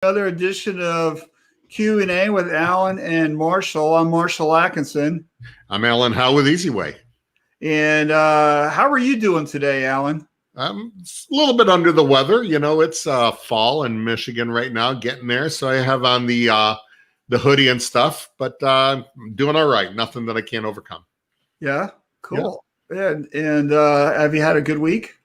Another edition of Q&A with Alan and Marshall. I'm Marshall Atkinson. I'm Alan Howe with Easy Way. And how are you doing today, Alan? I'm a little bit under the weather. You know, it's fall in Michigan right now, getting there. So I have on the hoodie and stuff, but I'm doing all right. Nothing that I can't overcome. Yeah, cool. Yeah. And have you had a good week?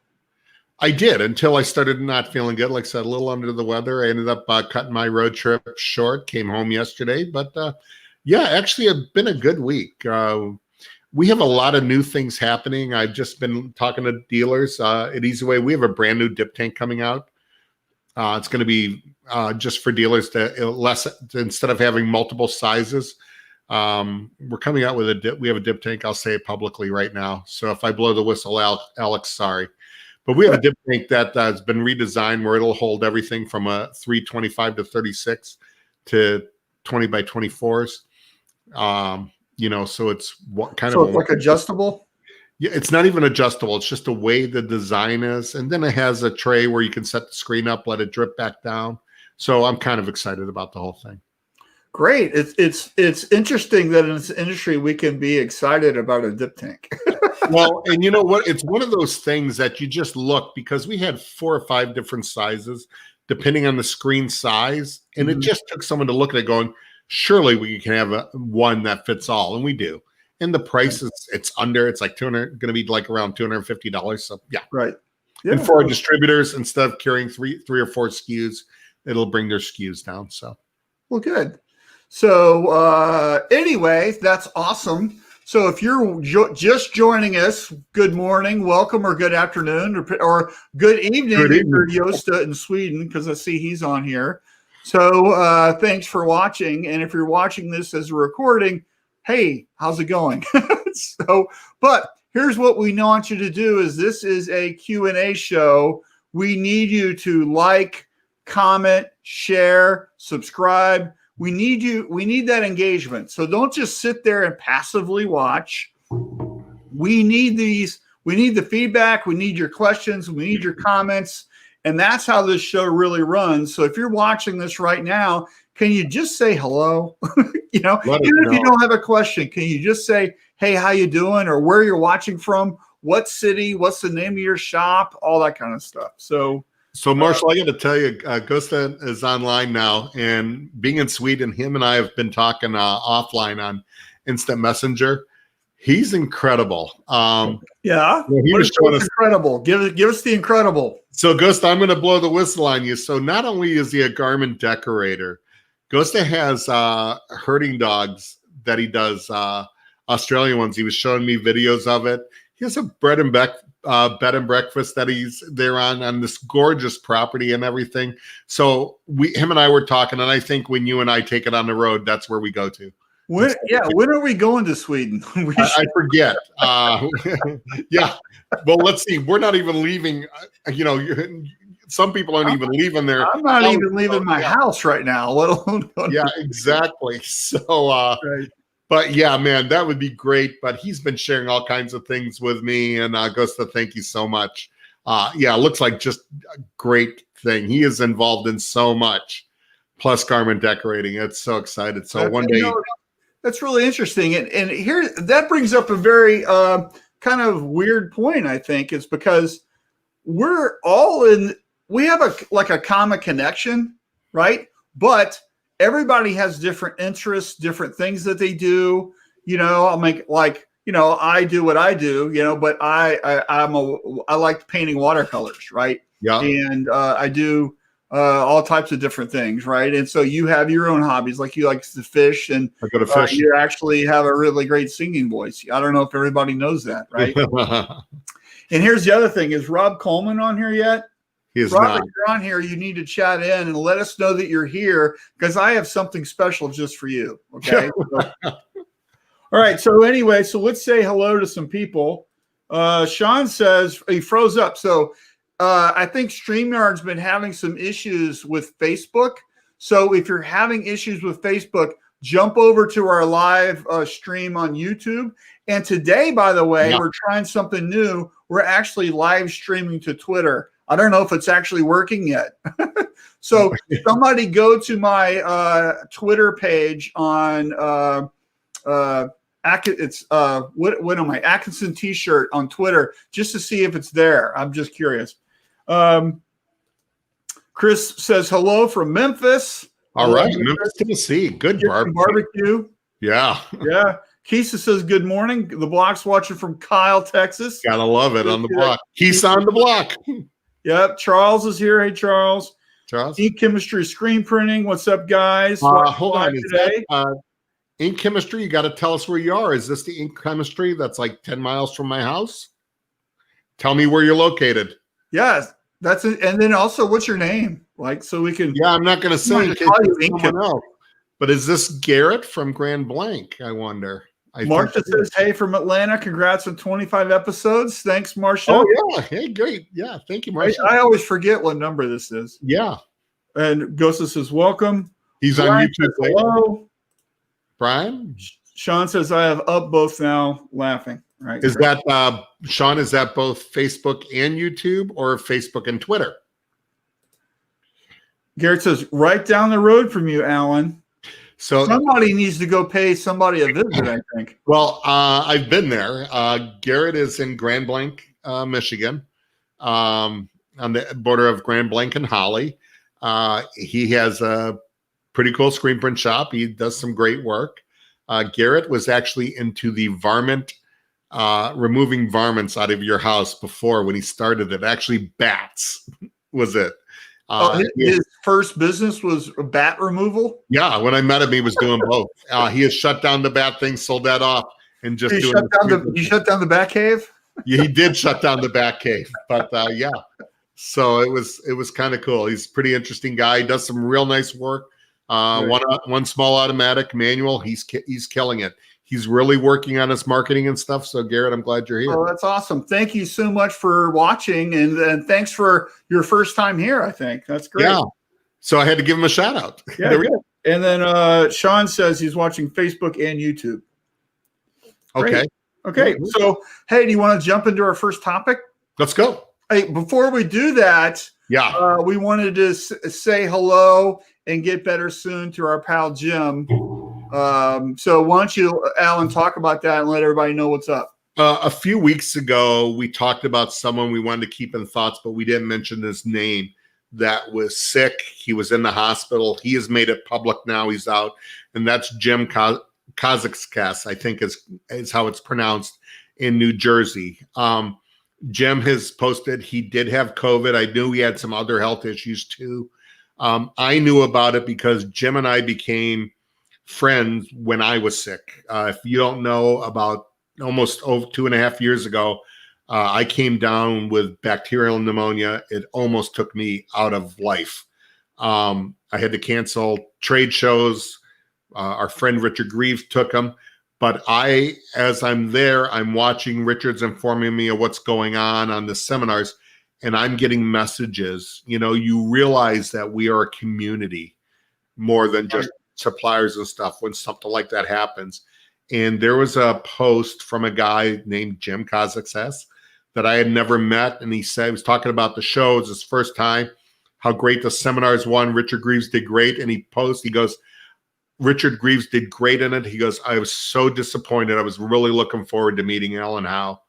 I did until I started not feeling good. Like I said, a little under the weather. I ended up cutting my road trip short, came home yesterday. But yeah, actually, it's been a good week. We have a lot of new things happening. I've just been talking to dealers at Easy Way. We have a brand new dip tank coming out. It's going to be just for dealers to instead of having multiple sizes. We're coming out with a dip. We have a dip tank. I'll say it publicly right now. So if I blow the whistle, Alex, sorry. But we have a dip tank that has been redesigned where it'll hold everything from a 325 to 36 to 20 by 24s. You know, so it's kind of like adjustable. Yeah, it's not even adjustable. It's just the way the design is, and then it has a tray where you can set the screen up, let it drip back down. So I'm kind of excited about the whole thing. Great. It's interesting that in this industry we can be excited about a dip tank. Well, and you know what? It's one of those things that you just look, because we had 4 or 5 different sizes depending on the screen size. And it just took someone to look at it going, surely we can have one that fits all. And we do. And the price is, it's like going to be like around $250. So yeah. Right. Yeah. And for our distributors, instead of carrying three or four SKUs, it'll bring their SKUs down. So, well, good. So anyway, that's awesome. So if you're just joining us, good morning, welcome, or good afternoon, or good evening if you're Josta in Sweden, because I see he's on here. So thanks for watching. And if you're watching this as a recording, hey, how's it going? But here's what we want you to do is this is a Q&A show. We need you to like, comment, share, subscribe. We need that engagement. So don't just sit there and passively watch. We need the feedback. We need your questions. We need your comments. And that's how this show really runs. So if you're watching this right now, can you just say hello? Even if you don't have a question, can you just say, hey, how you doing? Or where you're watching from, what city, what's the name of your shop, all that kind of stuff. So Marshall, I got to tell you, Gusta is online now, and being in Sweden, him and I have been talking offline on Instant Messenger. He's incredible. Yeah, he was incredible. Give us the incredible. So, Gusta, I'm going to blow the whistle on you. So, not only is he a garment decorator, Gusta has herding dogs that he does, Australian ones. He was showing me videos of it. He has a bed and breakfast that he's there on this gorgeous property and everything. So him and I were talking, and I think when you and I take it on the road, that's where we go to. When are we going to Sweden? I forget. Yeah. Well, let's see. We're not even leaving. Some people aren't even leaving there. I'm not even leaving my house right now, let alone. Yeah, exactly. So, right. But yeah, man, that would be great. But he's been sharing all kinds of things with me. And Augusta, thank you so much. Yeah, it looks like just a great thing. He is involved in so much, plus garment decorating. It's so excited. So one day. That's really interesting. And here, that brings up a very kind of weird point, I think, is because we're all we have a common connection, right? But everybody has different interests, different things that they do. I'll make I do what I do, but I like painting watercolors, right? Yeah. And I do all types of different things, right? And so you have your own hobbies, like you like to fish, and I go to fish. You actually have a really great singing voice. I don't know if everybody knows that, right? And here's the other thing: is Rob Coleman on here yet? He is Rob, not. if you're on here, you need to chat in and let us know that you're here, because I have something special just for you. Okay. All right. So anyway, so let's say hello to some people. Sean says he froze up. So I think StreamYard's been having some issues with Facebook. So if you're having issues with Facebook, jump over to our live stream on YouTube. And today, by the way, we're trying something new. We're actually live streaming to Twitter. I don't know if it's actually working yet. So somebody go to my Twitter page on it's what am I, Atkinson T-shirt on Twitter, just to see if it's there. I'm just curious. Chris says hello from Memphis. All right, Memphis, Tennessee. Good barbecue. Yeah. Yeah. Keisa says good morning. The block's watching from Kyle, Texas. Gotta love it on the block. He's on the block. Yep. Charles is here. Hey, Charles. Ink Chemistry Screen Printing. What's up, guys? Hold on. Is that Ink Chemistry? You got to tell us where you are. Is this the Ink Chemistry that's like 10 miles from my house? Tell me where you're located. Yes, that's it. And then also, what's your name? Like, so we can. Yeah, I'm not going to say in case someone else. But is this Garrett from Grand Blanc? I wonder. Marcia says, hey, from Atlanta. Congrats on 25 episodes. Thanks, Marcia. Oh, yeah. Hey, great. Yeah. Thank you, Marcia. I always forget what number this is. Yeah. And Gosa says, welcome. He's on YouTube. Hello. Brian? Sean says, I have up both now, laughing. Right. Is that, Sean, is that both Facebook and YouTube or Facebook and Twitter? Garrett says, right down the road from you, Alan. So somebody needs to go pay somebody a visit, I think. Well, I've been there. Garrett is in Grand Blanc, Michigan, on the border of Grand Blanc and Holly. He has a pretty cool screen print shop. He does some great work. Garrett was actually into the varmint, removing varmints out of your house before when he started it. Actually, bats was it. His first business was bat removal? Yeah, when I met him, he was doing both. He has shut down the bat thing, sold that off, and just you shut down the bat cave? Yeah, he did shut down the bat cave, but yeah. So it was kind of cool. He's a pretty interesting guy. He does some real nice work. One small automatic manual. He's killing it. He's really working on his marketing and stuff. So Garrett, I'm glad you're here. Oh, that's awesome. Thank you so much for watching. And thanks for your first time here, I think. That's great. Yeah. So I had to give him a shout out. Yeah, there we go. And then Sean says he's watching Facebook and YouTube. Great. Okay. So, hey, do you want to jump into our first topic? Let's go. Hey, before we do that, we wanted to say hello and get better soon to our pal Jim. So why don't you, Alan, talk about that and let everybody know what's up. A few weeks ago, we talked about someone we wanted to keep in thoughts, but we didn't mention his name, that was sick. He was in the hospital. He has made it public now. He's out. And that's Jim Kazakskas, I think is how it's pronounced, in New Jersey. Jim has posted he did have COVID. I knew he had some other health issues too. I knew about it because Jim and I became friends when I was sick. If you don't know, about almost 2.5 years ago, I came down with bacterial pneumonia. It almost took me out of life. I had to cancel trade shows. Our friend Richard Greaves took them. But as I'm there, I'm watching Richard's informing me of what's going on the seminars, and I'm getting messages. You know, you realize that we are a community more than just suppliers and stuff when something like that happens. And there was a post from a guy named Jim Kazakskas that I had never met. And he was talking about the show. It was his first time, how great the seminars won. Richard Greaves did great. And he goes, Richard Greaves did great in it. He goes, I was so disappointed. I was really looking forward to meeting Alan Howe,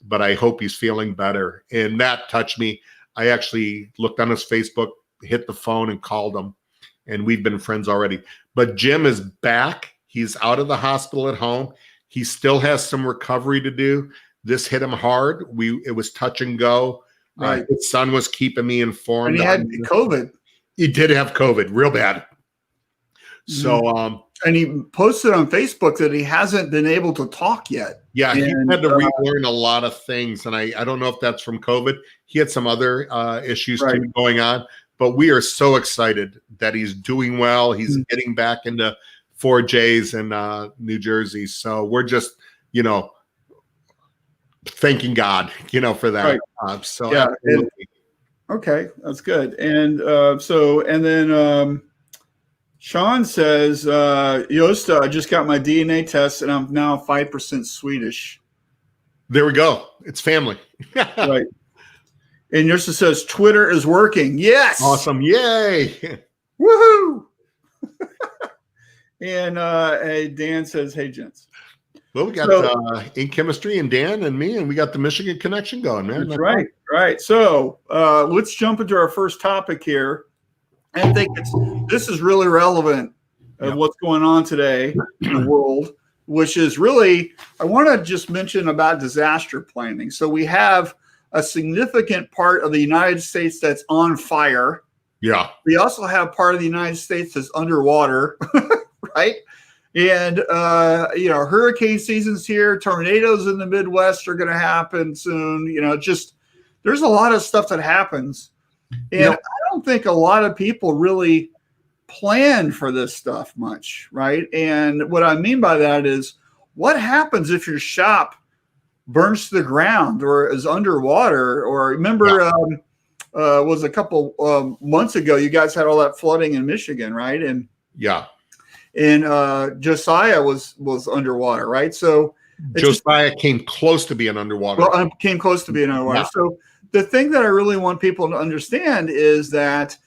but I hope he's feeling better. And that touched me. I actually looked on his Facebook, hit the phone and called him. And we've been friends already. But Jim is back. He's out of the hospital at home. He still has some recovery to do. This hit him hard. It was touch and go. Right. His son was keeping me informed. And he had COVID. He did have COVID, real bad. So, and he posted on Facebook that he hasn't been able to talk yet. Yeah, he had to relearn a lot of things. And I don't know if that's from COVID. He had some other issues too going on. But we are so excited that he's doing well. He's getting back into 4Js in New Jersey. So we're just, thanking God, for that. Right. So yeah. Okay, that's good. And then Sean says, Yosta, I just got my DNA test and I'm now 5% Swedish. There we go. It's family. Right. And yours says Twitter is working. Yes. Awesome. Yay. Woohoo. And Dan says, hey, gents. Well, we got Ink Chemistry and Dan and me, and we got the Michigan connection going, man. That's right. Right. So let's jump into our first topic here. I think this is really relevant of what's going on today in the world, which is really, I want to just mention about disaster planning. So we have a significant part of the United States that's on fire. Yeah. We also have part of the United States that's underwater, right? And, hurricane season's here. Tornadoes in the Midwest are going to happen soon. Just there's a lot of stuff that happens. And I don't think a lot of people really plan for this stuff much, right? And what I mean by that is, what happens if your shop burns to the ground or is underwater? Or remember, was a couple months ago, you guys had all that flooding in Michigan, right? And Josiah was underwater, right? So Josiah came close to being underwater. Well, came close to being underwater. Yeah. So the thing that I really want people to understand is that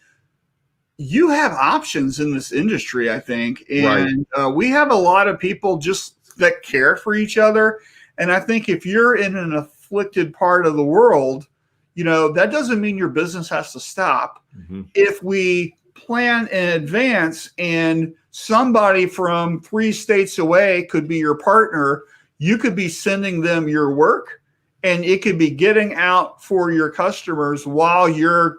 you have options in this industry, I think. And we have a lot of people just that care for each other. And I think if you're in an afflicted part of the world, that doesn't mean your business has to stop. Mm-hmm. If we plan in advance and somebody from 3 states away could be your partner, you could be sending them your work and it could be getting out for your customers while you're,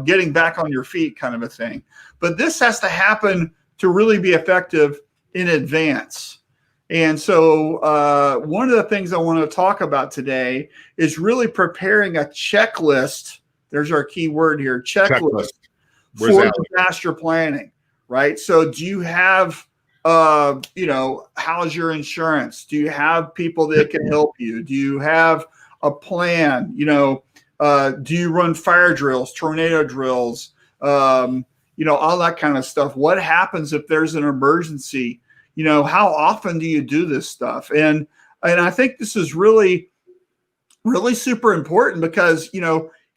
getting back on your feet, kind of a thing. But this has to happen to really be effective in advance. And so one of the things I want to talk about today is really preparing a checklist. There's our key word here, checklist for disaster planning, right? So do you have, how's your insurance? Do you have people that can help you? Do you have a plan? Do you run fire drills, tornado drills, all that kind of stuff? What happens if there's an emergency? How often do you do this stuff? And I think this is really, really super important because,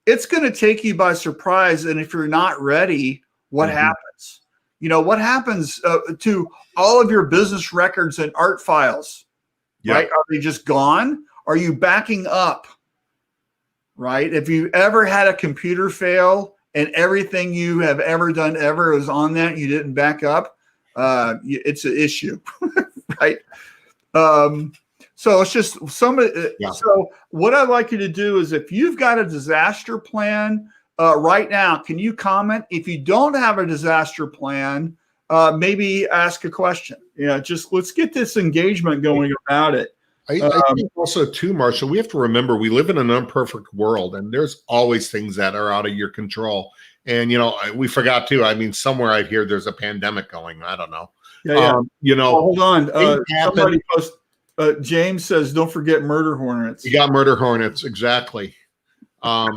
it's going to take you by surprise. And if you're not ready, what happens? What happens to all of your business records and art files, right? Are they just gone? Are you backing up, right? If you ever had a computer fail and everything you have ever done ever is on that, you didn't back up, it's an issue, right? So it's just somebody. So what I'd like you to do is, if you've got a disaster plan right now, can you comment? If you don't have a disaster plan, maybe ask a question. Just let's get this engagement going about it. I think also too, Marshall, we have to remember we live in an imperfect world, and there's always things that are out of your control. And we forgot too. I mean, somewhere out here there's a pandemic going. I don't know. Hold on. Somebody post. James says, "Don't forget murder hornets." You got murder hornets, exactly. Right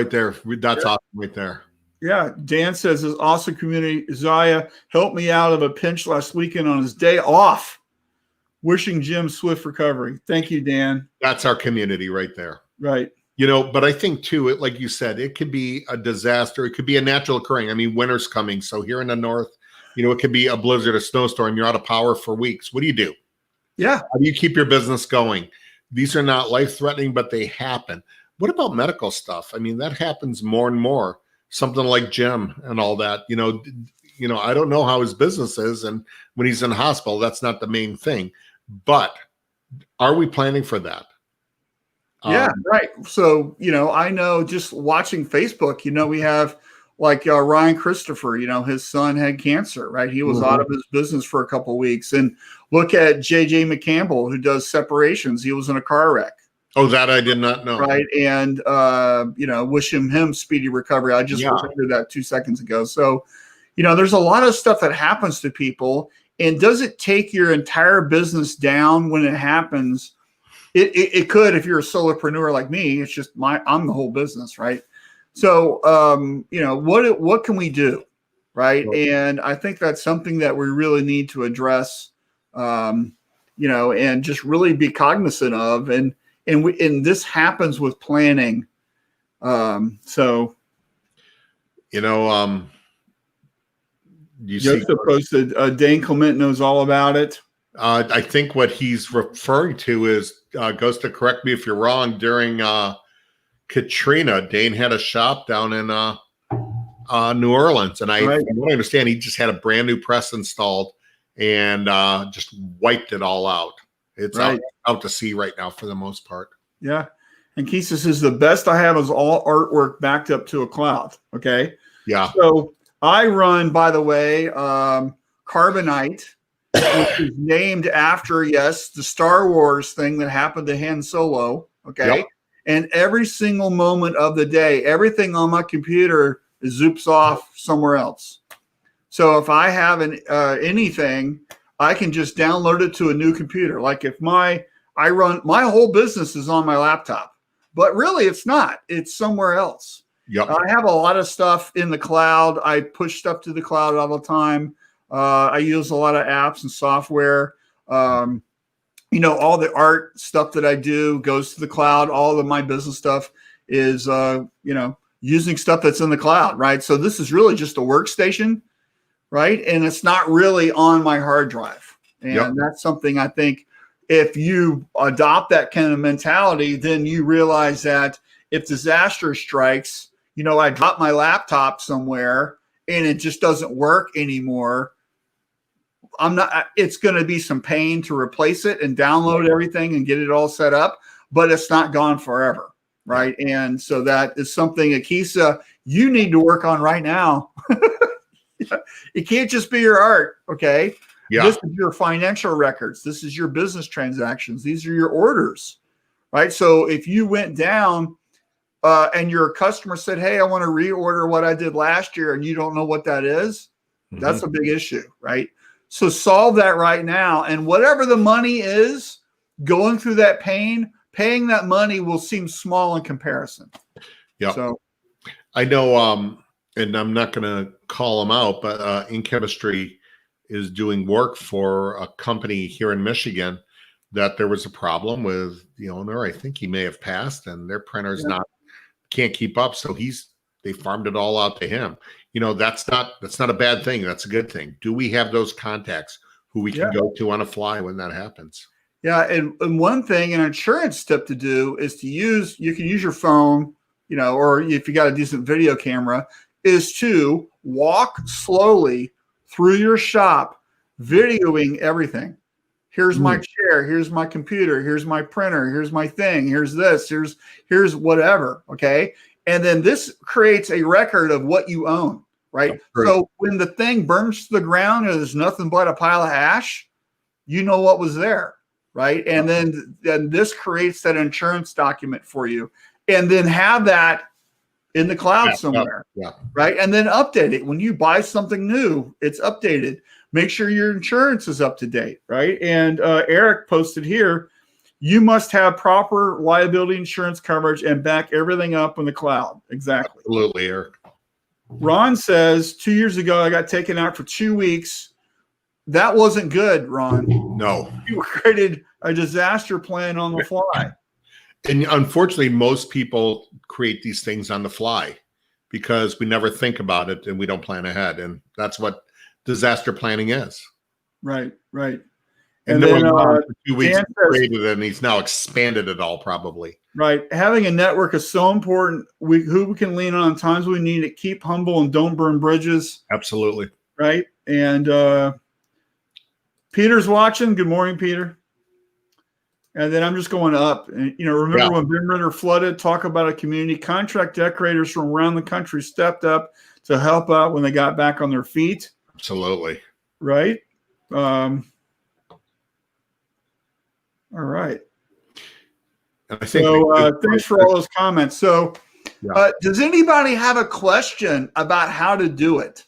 there. That's awesome, right there. Yeah, Dan says, "This awesome community. Zaya helped me out of a pinch last weekend on his day off. Wishing Jim swift recovery." Thank you, Dan. That's our community right there. Right. But I think too, like you said, it could be a disaster. It could be a natural occurring. I mean, winter's coming. So here in the north, it could be a blizzard, a snowstorm. You're out of power for weeks. What do you do? Yeah. How do you keep your business going? These are not life-threatening, but they happen. What about medical stuff? I mean, that happens more and more. Something like Jim and all that. I don't know how his business is, and when he's in the hospital, that's not the main thing. But are we planning for that? Yeah, right. So, I know just watching Facebook, we have like Ryan Christopher, his son had cancer, right? He was out of his business for a couple of weeks. And look at JJ McCampbell, who does separations. He was in a car wreck. Oh, that I did not know. Right. And, wish him speedy recovery. I just remembered that 2 seconds ago. So, there's a lot of stuff that happens to people. And does it take your entire business down when it happens? It could, if you're a solopreneur like me. It's just I'm the whole business, right? So, what can we do, right? And I think that's something that we really need to address. and just really be cognizant of, and this happens with planning. So, you see, Joseph posted, Dane Clement knows all about it. I think what he's referring to is, goes to correct me if you're wrong, during Katrina, Dane had a shop down in New Orleans, and Right. from what I understand, he just had a brand new press installed and just wiped it all out. It's Right. out to sea right now for the most part. Yeah. And Keisa says the best I have is all artwork backed up to a cloud. Okay. Yeah. So I run, by the way, Carbonite, which is named after, yes, the Star Wars thing that happened to Han Solo. Okay. Yep. And every single moment of the day, everything on my computer zoops off somewhere else. So if I have anything, I can just download it to a new computer. Like if my whole business is on my laptop, but really it's not. It's somewhere else. Yep. I have a lot of stuff in the cloud. I push stuff to the cloud all the time. I use a lot of apps and software. All the art stuff that I do goes to the cloud. All of my business stuff is, using stuff that's in the cloud, right? So this is really just a workstation, right? And it's not really on my hard drive. And that's something I think if you adopt that kind of mentality, then you realize that if disaster strikes, I drop my laptop somewhere and it just doesn't work anymore. It's going to be some pain to replace it and download everything and get it all set up, but it's not gone forever. Right. And so that is something, Akisa, you need to work on right now. It can't just be your art. Okay. Yeah. This is your financial records. This is your business transactions. These are your orders. Right. So if you went down and your customer said, hey, I want to reorder what I did last year, and you don't know what that is, that's a big issue. Right. So solve that right now. And whatever the money is, going through that pain, paying that money will seem small in comparison. Yeah. So I know, and I'm not going to call them out, but In Chemistry is doing work for a company here in Michigan that there was a problem with the owner. I think he may have passed, and their printer's can't keep up. So they farmed it all out to him. That's not a bad thing. That's a good thing. Do we have those contacts who we can go to on a fly when that happens? Yeah. And one thing, an insurance tip to do is you can use your phone, or if you got a decent video camera, is to walk slowly through your shop, videoing everything. Here's my chair. Here's my computer. Here's my printer. Here's my thing. Here's this. Here's whatever. Okay. And then this creates a record of what you own, right? So when the thing burns to the ground and there's nothing but a pile of ash, you know what was there, right? And then this creates that insurance document for you. And then have that in the cloud somewhere, right? And then update it. When you buy something new, it's updated. Make sure your insurance is up to date, right? And Eric posted here, you must have proper liability insurance coverage and back everything up in the cloud. Exactly. Absolutely, Eric. Ron says 2 years ago, I got taken out for 2 weeks. That wasn't good, Ron. No. You created a disaster plan on the fly. And unfortunately, most people create these things on the fly because we never think about it and we don't plan ahead. And that's what disaster planning is. Right, right. And then for 2 weeks created, and he's now expanded it all probably. Right. Having a network is so important. Who we can lean on times we need it. Keep humble and don't burn bridges. Absolutely. Right. And Peter's watching. Good morning, Peter. And then I'm just going up. And, remember when Ben Ritter flooded, talk about a community. Contract decorators from around the country stepped up to help out when they got back on their feet. Absolutely. Right. All right. I think thanks for all those comments. So does anybody have a question about how to do it?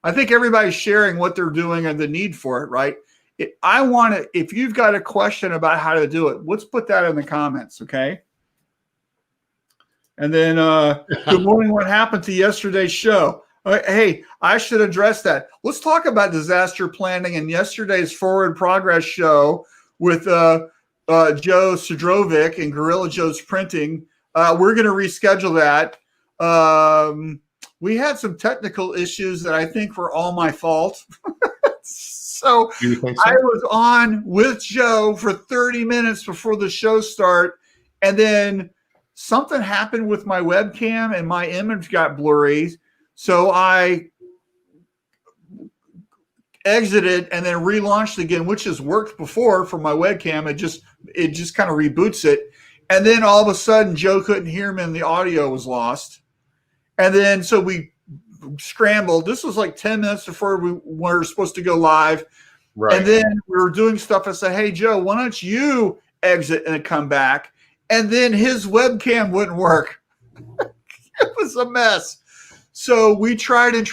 I think everybody's sharing what they're doing and the need for it, right? If you've got a question about how to do it, let's put that in the comments, okay? And then, good morning, what happened to yesterday's show? Hey, I should address that. Let's talk about disaster planning and yesterday's Forward Progress show. with Joe Sidrovic and Gorilla Joe's Printing. We're going to reschedule that. We had some technical issues that I think were all my fault. So I was on with Joe for 30 minutes before the show start, and then something happened with my webcam and my image got blurry. So I exited and then relaunched again, which has worked before for my webcam. It just kind of reboots it. And then all of a sudden Joe couldn't hear me and the audio was lost. And then so we scrambled. This was like 10 minutes before we were supposed to go live. Right. And then we were doing stuff. I said, hey, Joe, why don't you exit and come back? And then his webcam wouldn't work. It was a mess. So we tried and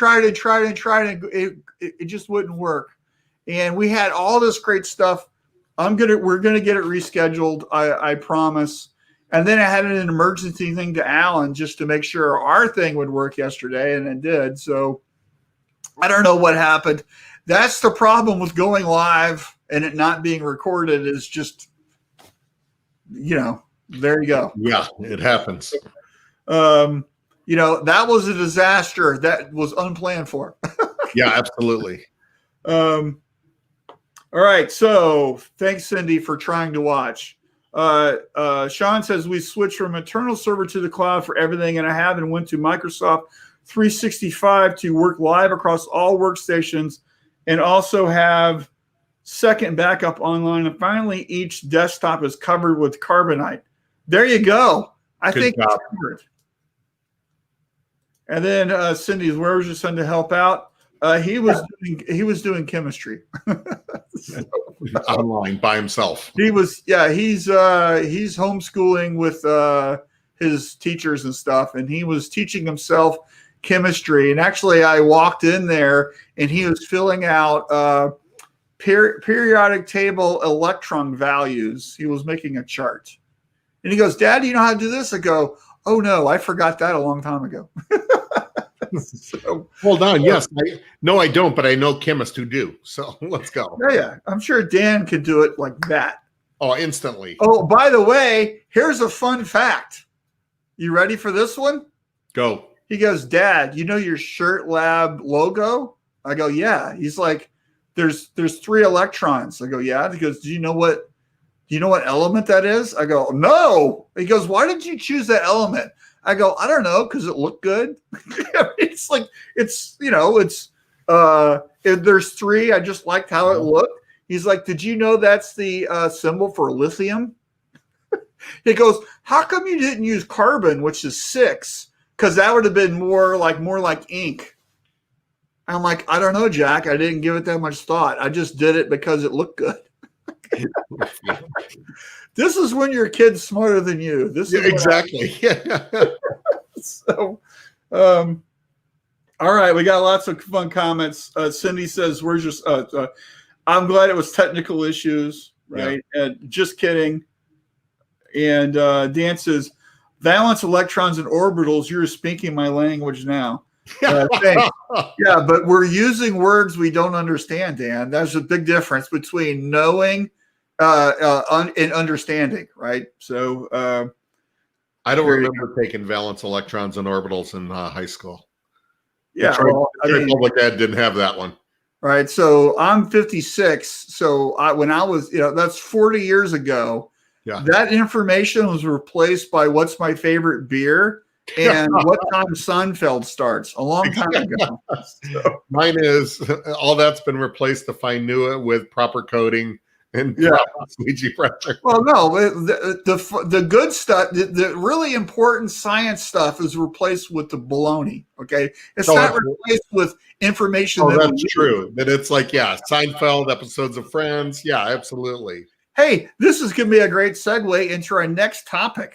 it just wouldn't work. And we had all this great stuff. We're gonna get it rescheduled. I promise. And then I had an emergency thing to Alan just to make sure our thing would work yesterday, and it did. So I don't know what happened. That's the problem with going live and it not being recorded is just, there you go. Yeah, it happens. That was a disaster. That was unplanned for. Yeah, absolutely. All right. So thanks, Cindy, for trying to watch. Sean says we switched from internal server to the cloud for everything, and I have and went to Microsoft 365 to work live across all workstations and also have second backup online. And finally, each desktop is covered with Carbonite. There you go. I think it's covered. And then Cindy's, where was your son to help out? He was doing chemistry online by himself. He's homeschooling with his teachers and stuff, and he was teaching himself chemistry. And actually, I walked in there, and he was filling out periodic table electron values. He was making a chart, and he goes, "Dad, do you know how to do this?" I go, "Oh no, I forgot that a long time ago." So, hold on. Yes. I don't, but I know chemists who do. So let's go. Yeah. I'm sure Dan could do it like that. Oh, instantly. Oh, by the way, here's a fun fact. You ready for this one? Go. He goes, "Dad, you know your Shirt Lab logo?" I go, "Yeah." He's like, there's 3 electrons. I go, "Yeah." He goes, Do you know what element that is? I go, "No." He goes, "Why did you choose that element?" I go, "I don't know, because it looked good." It's like, there's 3. I just liked how it looked. He's like, "Did you know that's the symbol for lithium?" He goes, "How come you didn't use carbon, which is 6? Because that would have been more like ink." I'm like, "I don't know, Jack. I didn't give it that much thought. I just did it because it looked good." This is when your kid's smarter than you. This is exactly. So, all right, we got lots of fun comments. Cindy says, "Where's your?" I'm glad it was technical issues, right? Yeah. And just kidding. And Dan says, "Valence electrons and orbitals. You're speaking my language now." Thanks. Yeah, but we're using words we don't understand, Dan. There's a big difference between knowing and understanding, right? So I don't remember taking valence electrons and orbitals in high school. Yeah, public ed didn't have that one. Right. So I'm 56. So when I was, that's 40 years ago. Yeah. That information was replaced by what's my favorite beer and what time Seinfeld starts a long time ago. So. Mine is all that's been replaced if I knew it with proper coding and squeegee pressure. Well, no, the good stuff, the really important science stuff is replaced with the baloney. Okay, it's not replaced with information. Oh, that's true. That it's like Seinfeld episodes of Friends. Yeah, absolutely. Hey, this is going to be a great segue into our next topic,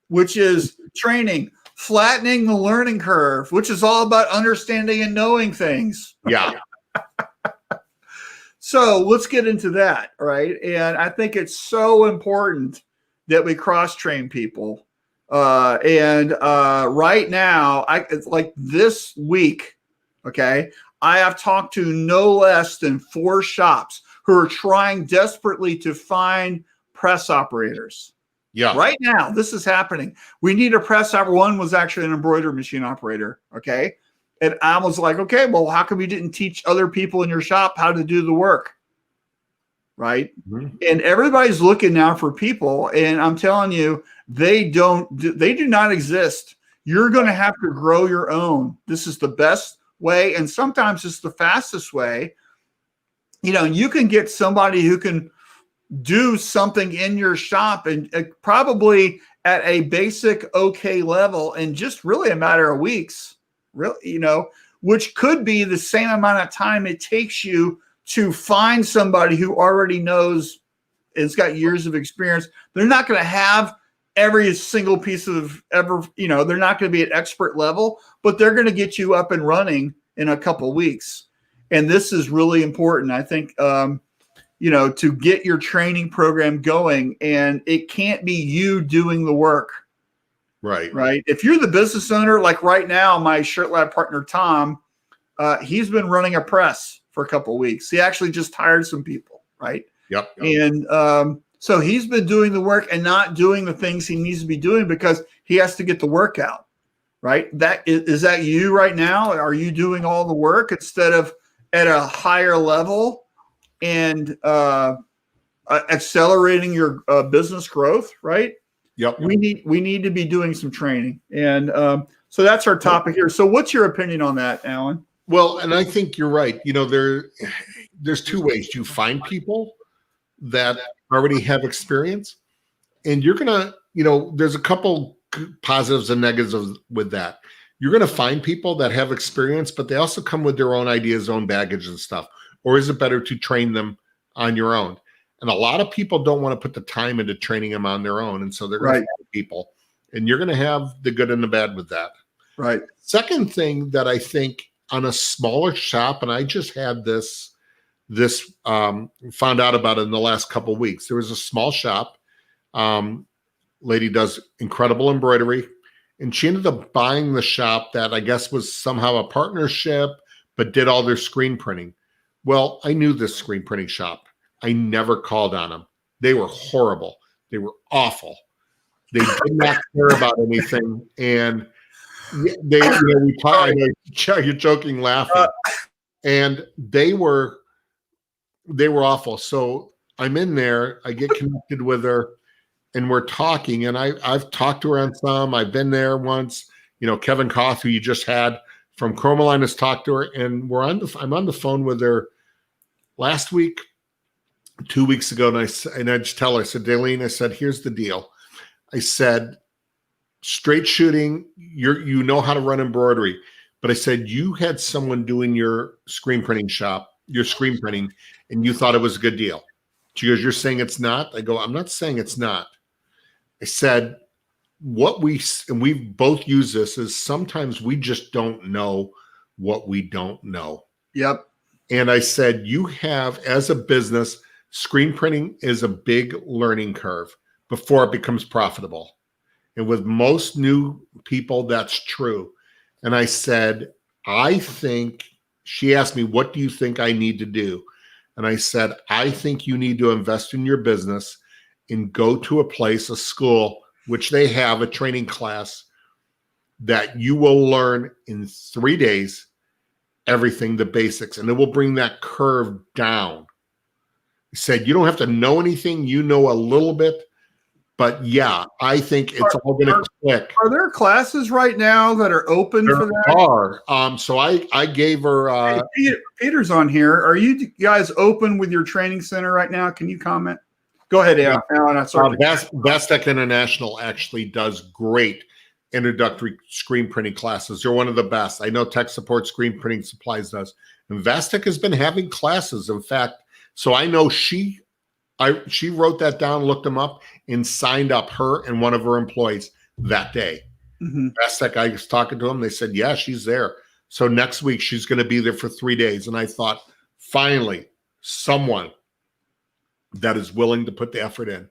which is training, flattening the learning curve, which is all about understanding and knowing things. Yeah. So let's get into that, right? And I think it's so important that we cross-train people. Right now, it's like this week, okay, I have talked to no less than 4 shops, who are trying desperately to find press operators. Yeah. Right now, this is happening. We need a press operator. One was actually an embroidery machine operator. Okay. And I was like, okay, well, how come you didn't teach other people in your shop how to do the work? Right. Mm-hmm. And everybody's looking now for people. And I'm telling you, they do not exist. You're going to have to grow your own. This is the best way. And sometimes it's the fastest way. You know, you can get somebody who can do something in your shop and probably at a basic okay level in just really a matter of weeks, really, you know, which could be the same amount of time it takes you to find somebody who already knows, it's got years of experience. They're not going to have every single piece of ever, you know, they're not going to be at expert level, but they're going to get you up and running in a couple of weeks. And this is really important. I think, you know, to get your training program going, and it can't be you doing the work. Right. Right. If you're the business owner, like right now, my Shirt Lab partner, Tom, he's been running a press for a couple of weeks. He actually just hired some people. Right. Yep. And so he's been doing the work and not doing the things he needs to be doing because he has to get the work out. Right. Is that you right now? Are you doing all the work instead of at a higher level and accelerating your business growth? Right. Yep. We need to be doing some training. And so that's our topic here. So what's your opinion on that, Alan? Well, and I think you're right. You know, there's two ways. You find people that already have experience, and you're going to, you know, there's a couple positives and negatives with that. You're going to find people that have experience, but they also come with their own ideas, own baggage and stuff. Or is it better to train them on your own? And a lot of people don't want to put the time into training them on their own. And so they're going to find people, and you're going to have the good and the bad with that. Right. Second thing that I think on a smaller shop, and I just had this found out about it in the last couple of weeks. There was a small shop. Lady does incredible embroidery, and she ended up buying the shop that I guess was somehow a partnership, but did all their screen printing. Well, I knew this screen printing shop. I never called on them. They were horrible. They were awful. They did not care about anything. And they, you know, we talk, I know you're joking, laughing. And they were awful. So I'm in there, I get connected with her, and we're talking. And I've talked to her on some. I've been there once. You know, Kevin Koth, who you just had from Chromaline, has talked to her, and I'm on the phone with her last week, 2 weeks ago, and I just tell her, I said, Daleen, I said, here's the deal. I said, straight shooting, you know how to run embroidery, but I said, you had someone doing your screen printing shop, your screen printing, and you thought it was a good deal. She goes, you're saying it's not? I go, I'm not saying it's not. I said, and we both use this, is sometimes we just don't know what we don't know. Yep. And I said, you have, as a business, screen printing is a big learning curve before it becomes profitable. And with most new people, that's true. And I said, she asked me, what do you think I need to do? And I said, I think you need to invest in your business and go to a school, which they have a training class that you will learn in 3 days, everything, the basics, and it will bring that curve down. He said, you don't have to know anything. You know a little bit, but yeah, I think it's all going to click. Are there classes right now that are open for that? There are. So I gave her. Hey, Peter's on here. Are you guys open with your training center right now? Can you comment? Go ahead, Alan. Vastec International actually does great introductory screen printing classes. They're one of the best. I know Tech Support Screen Printing Supplies does. And Vastec has been having classes. In fact, so I know she wrote that down, looked them up, and signed up her and one of her employees that day. Mm-hmm. Vastec, I was talking to them. They said, yeah, she's there. So next week, she's going to be there for 3 days. And I thought, finally, someone that is willing to put the effort in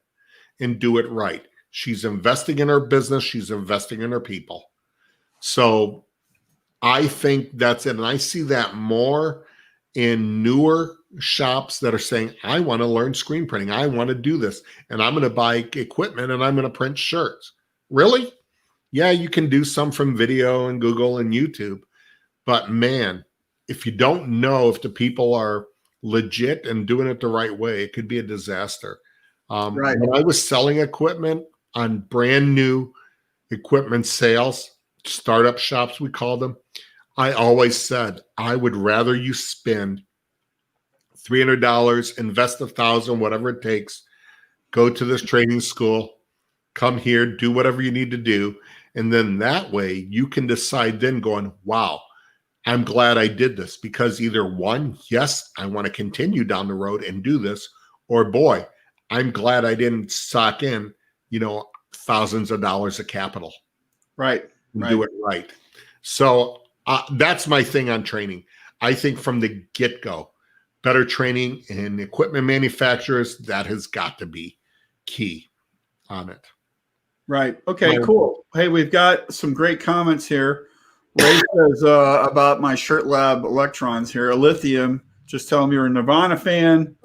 and do it right. She's investing in her business. She's investing in her people. So I think that's it. And I see that more in newer shops that are saying, I want to learn screen printing. I want to do this. And I'm going to buy equipment and I'm going to print shirts. Really? Yeah, you can do some from video and Google and YouTube. But man, if you don't know if the people are legit and doing it the right way, it could be a disaster. Right. When I was selling equipment on brand new equipment sales, startup shops, we call them, I always said, I would rather you spend $300, invest $1,000, whatever it takes, go to this training school, come here, do whatever you need to do. And then that way you can decide then going, wow, I'm glad I did this, because either one, yes, I want to continue down the road and do this, or boy, I'm glad I didn't sock in, thousands of dollars of capital. Right. And do it right. So that's my thing on training. I think from the get-go, better training in equipment manufacturers, that has got to be key on it. Right. Okay, cool. Hey, we've got some great comments here. Ray says about my Shirt Lab electrons here. Lithium, just tell me you're a Nirvana fan.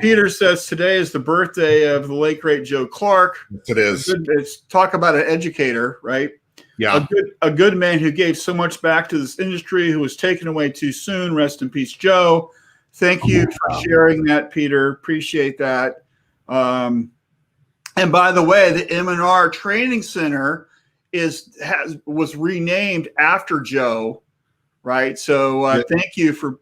Peter says today is the birthday of the late great Joe Clark. It is. It's talk about an educator, right? Yeah. A good man who gave so much back to this industry, who was taken away too soon. Rest in peace, Joe. Thank you for sharing that, Peter. Appreciate that. And by the way, the M&R Training Center was renamed after Joe, right? So thank you for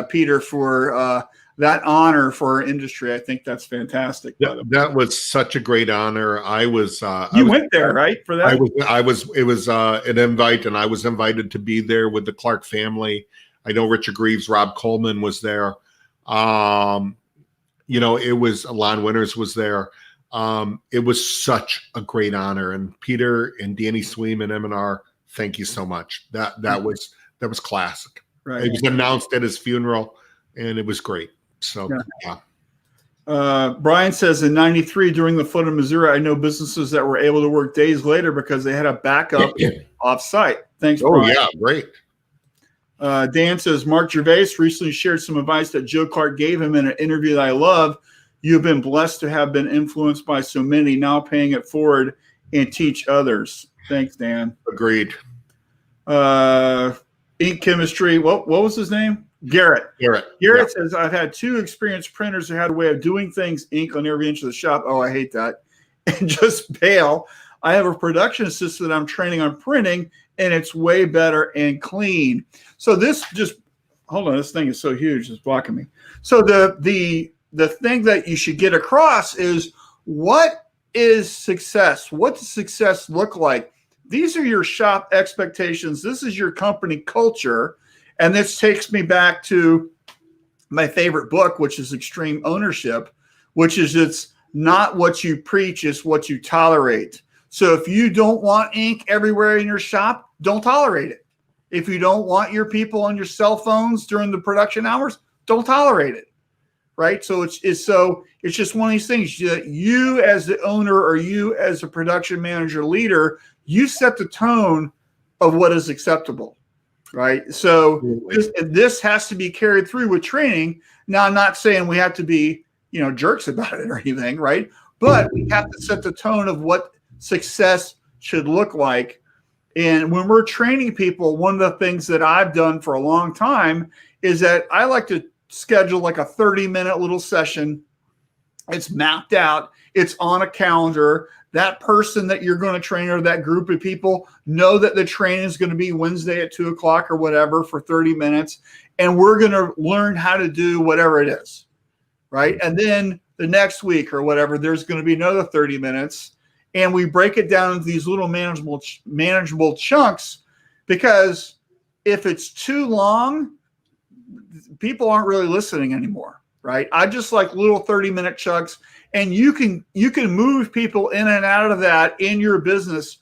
Peter for that honor for our industry. I think that's fantastic. That was such a great honor. I went there, right? For that? It was an invite, and I was invited to be there with the Clark family. I know Richard Greaves, Rob Coleman was there. It was Lon Winters was there. It was such a great honor. And Peter and Danny Sweem and M&R, thank you so much. That was classic. Right. It was announced at his funeral, and it was great. So, yeah. Brian says in '93 during the flood in Missouri, I know businesses that were able to work days later because they had a backup off-site. Thanks, Brian. Yeah, great. Dan says Mark Gervais recently shared some advice that Joe Clark gave him in an interview that I love. You've been blessed to have been influenced by so many, now paying it forward and teach others. Thanks, Dan. Agreed. Ink Chemistry. What was his name? Garrett says, I've had 2 experienced printers who had a way of doing things, ink on every inch of the shop. Oh, I hate that. And just bail. I have a production assistant that I'm training on printing, and it's way better and clean. So this hold on, this thing is so huge, it's blocking me. So the thing that you should get across is, what is success? What does success look like? These are your shop expectations. This is your company culture. And this takes me back to my favorite book, which is Extreme Ownership, which is it's not what you preach, it's what you tolerate. So if you don't want ink everywhere in your shop, don't tolerate it. If you don't want your people on your cell phones during the production hours, don't tolerate it. Right? So it's just one of these things that you as the owner or you as a production manager leader, you set the tone of what is acceptable. Right. So this has to be carried through with training. Now, I'm not saying we have to be, jerks about it or anything. Right. But we have to set the tone of what success should look like. And when we're training people, one of the things that I've done for a long time is that I like to schedule like a 30-minute little session. It's mapped out. It's on a calendar. That person that you're going to train or that group of people know that the training is going to be Wednesday at 2:00 or whatever for 30 minutes. And we're going to learn how to do whatever it is. Right. And then the next week or whatever, there's going to be another 30 minutes. And we break it down into these little manageable chunks, because if it's too long, people aren't really listening anymore. Right. I just like little 30-minute chunks. And you can move people in and out of that in your business.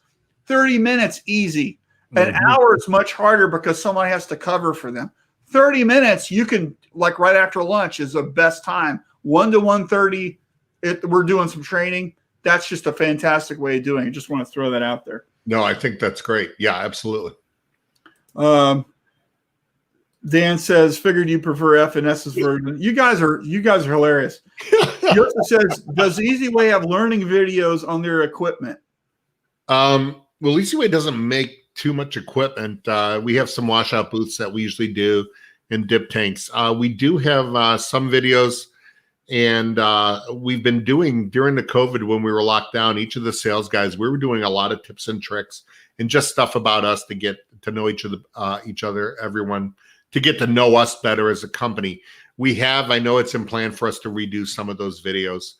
30 minutes, easy. An hour is much harder because somebody has to cover for them. 30 minutes, you can, like right after lunch is the best time. 1 to 1:30, we're doing some training. That's just a fantastic way of doing it. Just want to throw that out there. No, I think that's great. Yeah, absolutely. Dan says, figured you prefer F and S's version. You guys are hilarious. Joseph says, does Easy Way have learning videos on their equipment? Well, Easy Way doesn't make too much equipment. We have some washout booths that we usually do and dip tanks. We do have some videos, and we've been doing during the COVID when we were locked down, each of the sales guys, we were doing a lot of tips and tricks and just stuff about us to get to know each other, everyone, to get to know us better as a company. I know it's in plan for us to redo some of those videos.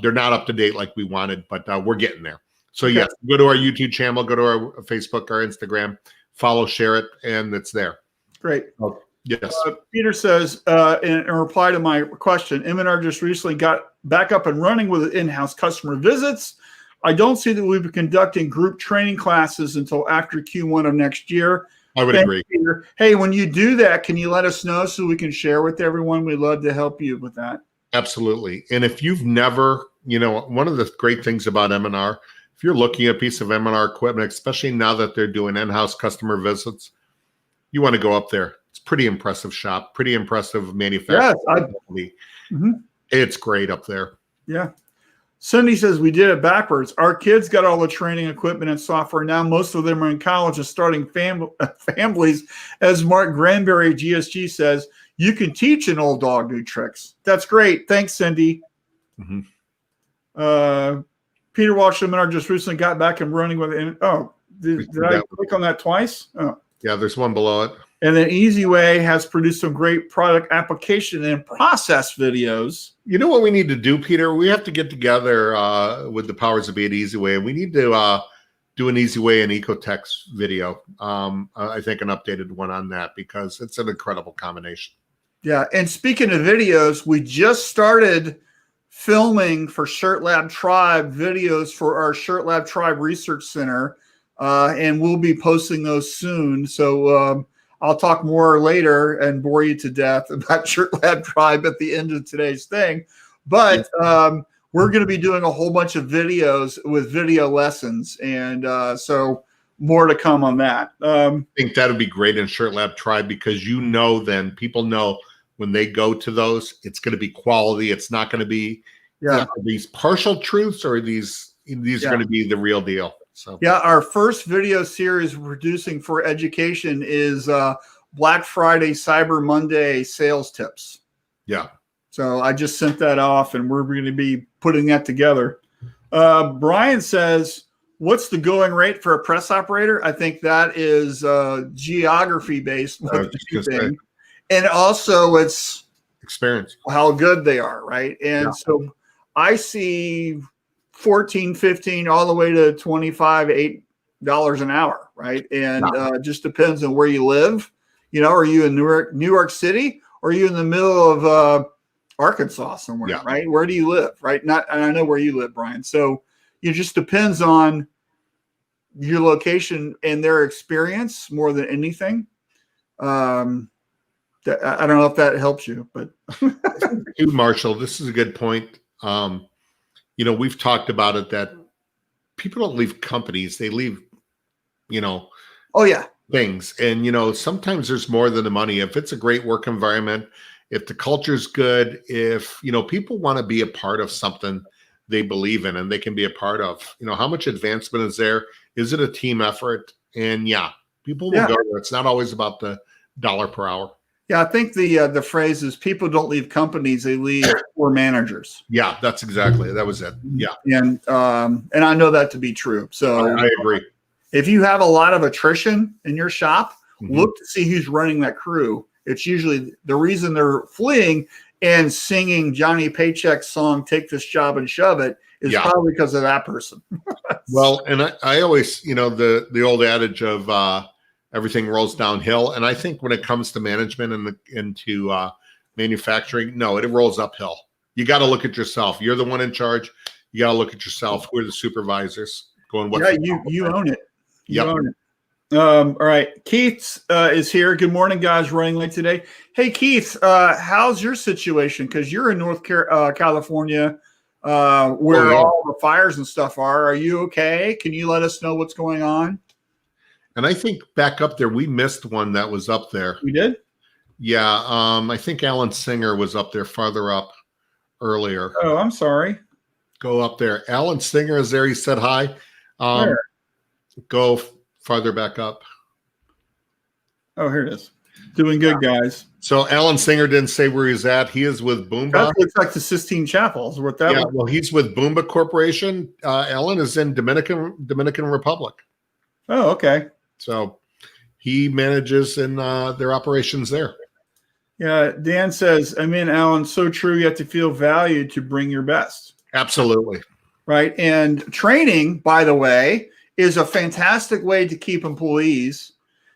They're not up to date like we wanted, but we're getting there. So yes, go to our YouTube channel, go to our Facebook, our Instagram, follow, share it, and it's there. Great. Oh, yes. Peter says, in reply to my question, M&R just recently got back up and running with in-house customer visits. I don't see that we'll be conducting group training classes until after Q1 of next year. I would agree. Peter. Hey, when you do that, can you let us know so we can share with everyone? We'd love to help you with that. Absolutely. And if you've never, one of the great things about M&R, if you're looking at a piece of M&R equipment, especially now that they're doing in-house customer visits, you want to go up there. It's pretty impressive shop, pretty impressive manufacturing. Yes, it's great up there. Yeah. Cindy says we did it backwards. Our kids got all the training equipment and software. Now most of them are in college and starting families. As Mark Granberry, GSG, says, you can teach an old dog new tricks. That's great. Thanks, Cindy. Peter Walsh and I just recently got back and running with it. Did I click on that twice? Oh. Yeah, there's one below it. And then Easy Way has produced some great product application and process videos. You know what we need to do, Peter? We have to get together with the powers that be at Easy Way, and we need to do an Easy Way and Ecotex video. I think an updated one on that, because it's an incredible combination. Yeah, and speaking of videos, we just started filming for Shirt Lab Tribe videos for our Shirt Lab Tribe Research Center, and we'll be posting those soon. So I'll talk more later and bore you to death about Shirt Lab Tribe at the end of today's thing. But we're going to be doing a whole bunch of videos with video lessons, and so more to come on that. I think that would be great in Shirt Lab Tribe, because then people know when they go to those, it's going to be quality. It's not going to be these partial truths, or these are going to be the real deal. So yeah, our first video series we're producing for education is Black Friday, Cyber Monday sales tips. Yeah. So I just sent that off, and we're going to be putting that together. Brian says, what's the going rate for a press operator? I think that is geography based. And also it's experience, how good they are, right? And so I see 14, 15, all the way to $25, $8 an hour, right? And just depends on where you live. Are you in New York City, or are you in the middle of Arkansas somewhere, right? Where do you live, right? And I know where you live, Brian. So it just depends on your location and their experience more than anything. I don't know if that helps you, but Marshall, this is a good point. We've talked about it, that people don't leave companies, they leave, things. And, sometimes there's more than the money. If it's a great work environment, if the culture's good, if, people want to be a part of something they believe in and they can be a part of, how much advancement is there? Is it a team effort? And people will go there. It's not always about the dollar per hour. Yeah, I think the phrase is people don't leave companies, they leave poor managers. Yeah, that was it. Yeah. And I know that to be true. So I agree. If you have a lot of attrition in your shop, look to see who's running that crew. It's usually the reason they're fleeing and singing Johnny Paycheck's song, Take This Job and Shove It, is probably because of that person. Well, and I always, the old adage of everything rolls downhill. And I think when it comes to management and into manufacturing, no, it rolls uphill. You got to look at yourself. You're the one in charge. You got to look at yourself. Who are the supervisors? Going, what? Yeah, you own it. You own it. All right. Keith is here. Good morning, guys. Running late today. Hey, Keith, how's your situation? Because you're in North California, where all the fires and stuff are. Are you okay? Can you let us know what's going on? And I think back up there, we missed one that was up there. We did? Yeah, I think Alan Singer was up there farther up earlier. Oh, I'm sorry. Go up there. Alan Singer is there. He said hi. Where? Go farther back up. Oh, here it is. Doing good, guys. So Alan Singer didn't say where he's at. He is with Boomba. That looks like the Sistine Chapels. What that? Yeah, well, he's with Boomba Corporation. Alan is in Dominican Republic. Oh, okay. So he manages in their operations there. Yeah, Dan says, I mean, Alan, so true. You have to feel valued to bring your best. Absolutely. Right. And training, by the way, is a fantastic way to keep employees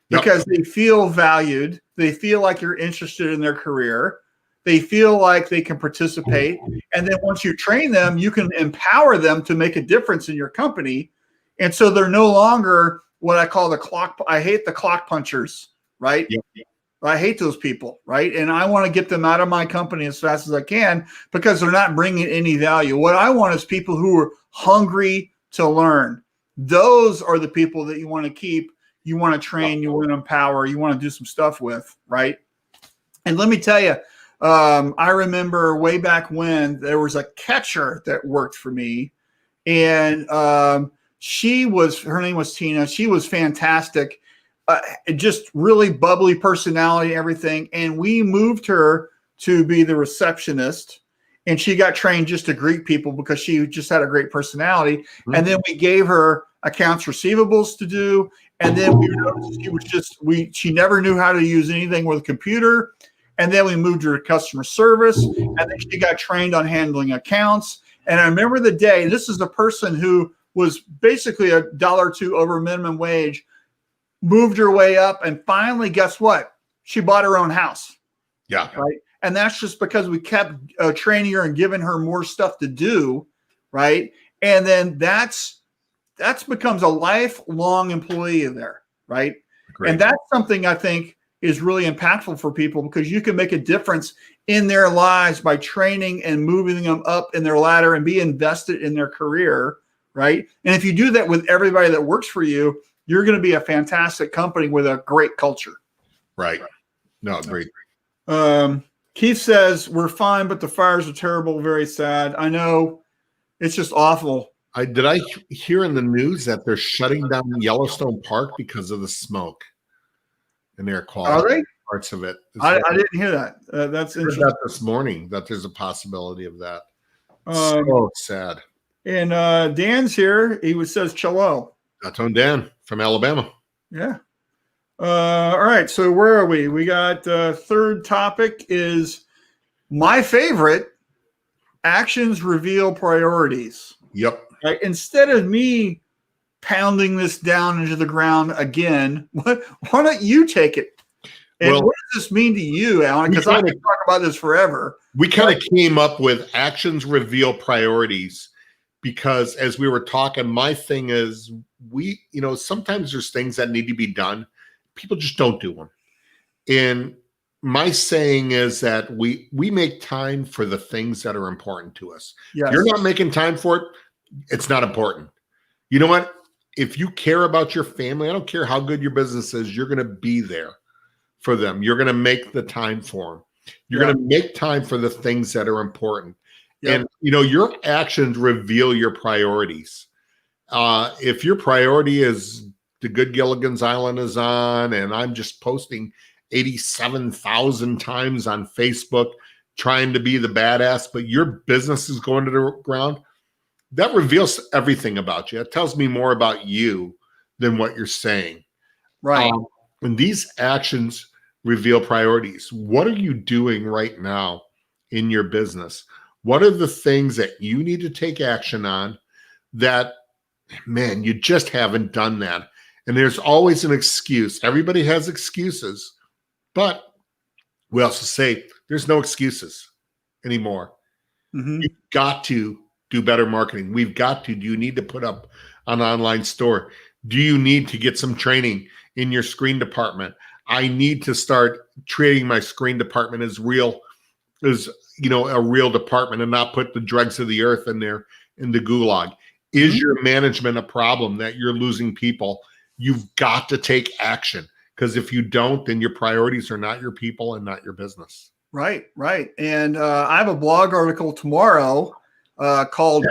because they feel valued. They feel like you're interested in their career. They feel like they can participate. And then once you train them, you can empower them to make a difference in your company. And so they're no longer what I call the clock. I hate the clock punchers, right? Yep. I hate those people, right? And I want to get them out of my company as fast as I can because they're not bringing any value. What I want is people who are hungry to learn. Those are the people that you want to keep, you want to train, you want to empower, you want to do some stuff with, right? And let me tell you, I remember way back when there was a catcher that worked for me, and her name was Tina. She was fantastic. Just really bubbly personality, everything. And we moved her to be the receptionist, and she got trained just to greet people because she just had a great personality. Mm-hmm. And then we gave her accounts receivables to do. And then we noticed she never knew how to use anything with a computer. And then we moved her to customer service, and then she got trained on handling accounts. And I remember the day, this is a person who was basically $1 or $2 over minimum wage, moved her way up, and finally, guess what? She bought her own house. Yeah. Right. And that's just because we kept training her and giving her more stuff to do. Right. And then that's becomes a lifelong employee there. Right. Great. And that's something I think is really impactful for people because you can make a difference in their lives by training and moving them up in their ladder and be invested in their career. Right. And if you do that with everybody that works for you, you're going to be a fantastic company with a great culture. Right. No, great. Keith says, we're fine, but the fires are terrible. Very sad. I know. It's just awful. Did I hear in the news that they're shutting down Yellowstone Park because of the smoke and air quality? Are they? Parts of it. I didn't hear that. That's interesting. I heard that this morning, that there's a possibility of that. So sad. And Dan's here. He says, "Cello." That's on Dan from Alabama. Yeah. All right. So where are we? We got third topic is my favorite: actions reveal priorities. Yep. Right? Instead of me pounding this down into the ground again, why don't you take it? And what does this mean to you, Alan? Because I can talk about this forever. We kind of came up with actions reveal priorities because as we were talking, my thing is sometimes there's things that need to be done. People just don't do them. And my saying is that we make time for the things that are important to us. Yes. If you're not making time for it, it's not important. You know what? If you care about your family, I don't care how good your business is, you're going to be there for them. You're going to make the time for them. You're going to make time for the things that are important. And, your actions reveal your priorities. If your priority is the Good Gilligan's Island is on, and I'm just posting 87,000 times on Facebook trying to be the badass, but your business is going to the ground, that reveals everything about you. It tells me more about you than what you're saying. Right. And these actions reveal priorities. What are you doing right now in your business? What are the things that you need to take action on that, man, you just haven't done that? And there's always an excuse. Everybody has excuses, but we also say there's no excuses anymore. Mm-hmm. You've got to do better marketing. Do you need to put up an online store? Do you need to get some training in your screen department? I need to start treating my screen department as a real department and not put the dregs of the earth in there in the gulag. Is your management a problem that you're losing people? You've got to take action. Because if you don't, then your priorities are not your people and not your business. Right. And I have a blog article tomorrow called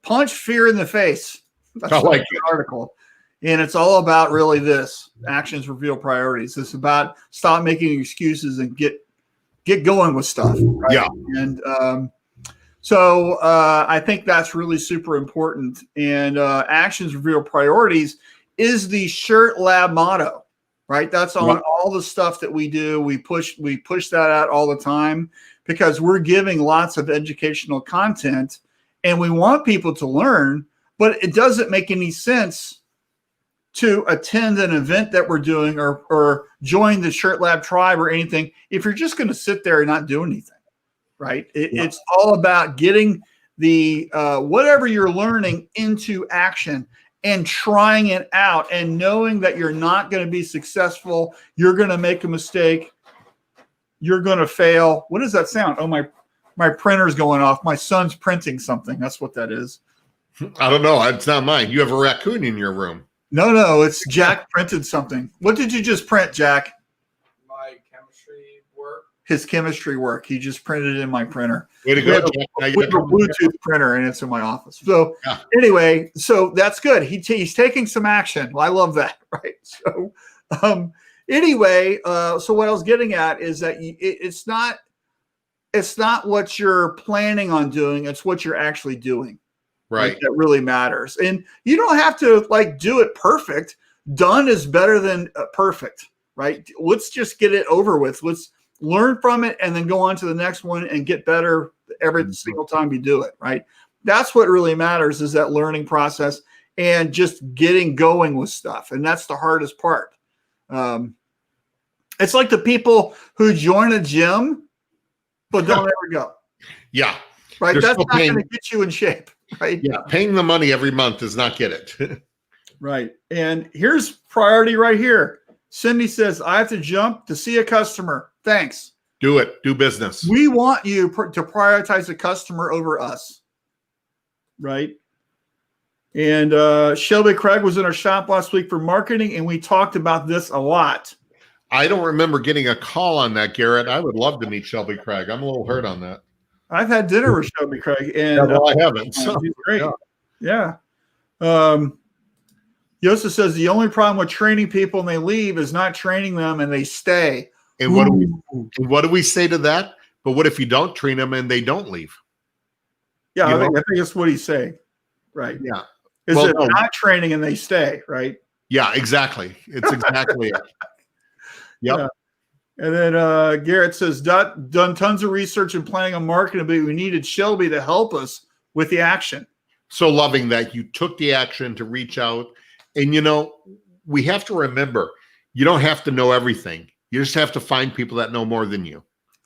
Punch Fear in the Face. That's the article. And it's all about really this: actions reveal priorities. It's about stop making excuses and get going with stuff. Right? Yeah. And so I think that's really super important. And actions reveal priorities is the Shirt Lab motto, right? That's on all the stuff that we do. We push that out all the time because we're giving lots of educational content and we want people to learn, but it doesn't make any sense to attend an event that we're doing or join the Shirt Lab tribe or anything if you're just going to sit there and not do anything. Right. It's all about getting the whatever you're learning into action and trying it out and knowing that you're not going to be successful. You're going to make a mistake. You're going to fail. What does that sound? Oh, my printer's going off. My son's printing something. That's what that is. I don't know. It's not mine. You have a raccoon in your room. No. It's Jack printed something. What did you just print, Jack? His chemistry work. He just printed it in my printer. Way to go, Jack. With a Bluetooth printer, and it's in my office. So anyway, so that's good. He's taking some action. Well, I love that, right? So anyway, so what I was getting at is that it's not what you're planning on doing. It's what you're actually doing. Right. That really matters. And you don't have to do it perfect. Done is better than perfect, right? Let's just get it over with. Let's learn from it and then go on to the next one and get better every single time you do it, right? That's what really matters, is that learning process and just getting going with stuff. And that's the hardest part. It's like the people who join a gym but don't ever go. Yeah. Right. That's not going to get you in shape. Right. Yeah. Paying the money every month does not get it. Right. And here's priority right here. Cindy says, I have to jump to see a customer. Thanks. Do it. Do business. We want you to prioritize the customer over us. Right. And Shelby Craig was in our shop last week for marketing, and we talked about this a lot. I don't remember getting a call on that, Garrett. I would love to meet Shelby Craig. I'm a little hurt on that. I've had dinner with Shelby Craig, and I haven't. So he's great. Yeah. Yosa says the only problem with training people and they leave is not training them and they stay. And what do we say to that? But what if you don't train them and they don't leave? Yeah, I think that's what he's saying. Right. Yeah. Is it not training and they stay, right? Yeah, exactly. It's exactly it. Yep. Yeah. And then Garrett says, done tons of research and planning on marketing, but we needed Shelby to help us with the action. So loving that you took the action to reach out. And, we have to remember, you don't have to know everything. You just have to find people that know more than you.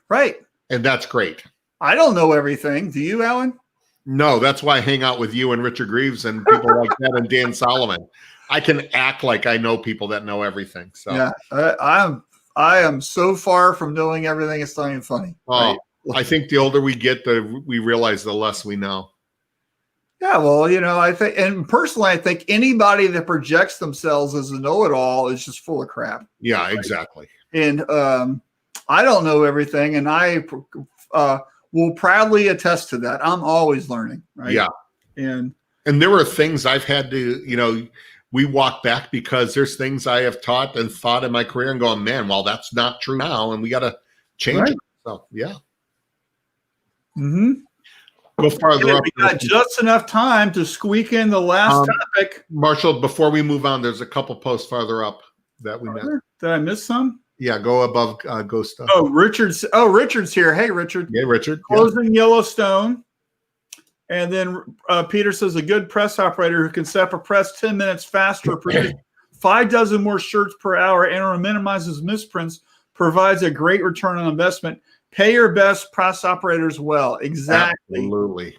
Right. And that's great. I don't know everything. Do you, Alan? No, that's why I hang out with you and Richard Greaves and people like that and Dan Solomon. I can act like I know people that know everything. So yeah, I am so far from knowing everything. It's not even funny. Oh, right? I think the older we get, we realize the less we know. Yeah, well, I think, and personally, I think anybody that projects themselves as a know-it-all is just full of crap. Yeah, right? Exactly. And I don't know everything, and I will proudly attest to that. I'm always learning, right? Yeah. And there were things I've had to, we walk back because there's things I have taught and thought in my career and going, man, well, that's not true now, and we got to change it. So, yeah. Mm-hmm. Go farther up. We got just enough time to squeak in the last topic. Marshall, before we move on, there's a couple posts farther up that we met. Did I miss some? Yeah, go above Go Stuff. Oh, Richard's here. Hey, Richard. Yeah, Richard. Closing Yellowstone. And then Peter says a good press operator who can set up a press 10 minutes faster, produce 5 dozen more shirts per hour, and minimizes misprints, provides a great return on investment. Pay your best press operators well. Exactly. Absolutely.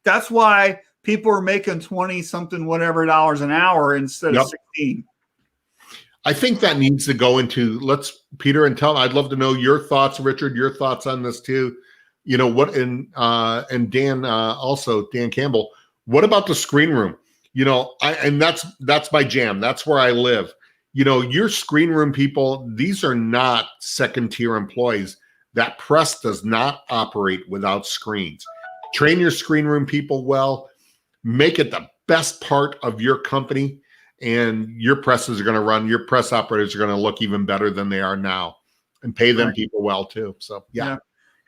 That's why people are making 20 something whatever dollars an hour instead of 16. I think that needs to go into Peter and I'd love to know your thoughts, Richard, your thoughts on this too. And Dan also, Dan Campbell, what about the screen room? And that's my jam. That's where I live. your screen room people, these are not second tier employees. That press does not operate without screens. Train your screen room people well, make it the best part of your company, and your presses are going to run, your press operators are going to look even better than they are now, and pay them people well too. So yeah.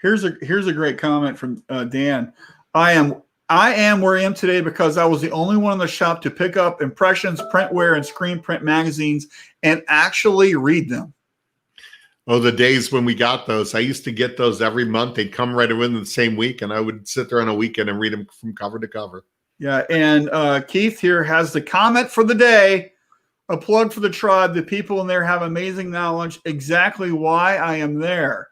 Here's a great comment from Dan. I am where I am today because I was the only one in the shop to pick up impressions, printware, and screen print magazines and actually read them. Oh, the days when we got those. I used to get those every month. They'd come right in the same week, and I would sit there on a weekend and read them from cover to cover. Yeah, and Keith here has the comment for the day, a plug for the tribe. The people in there have amazing knowledge, exactly why I am there.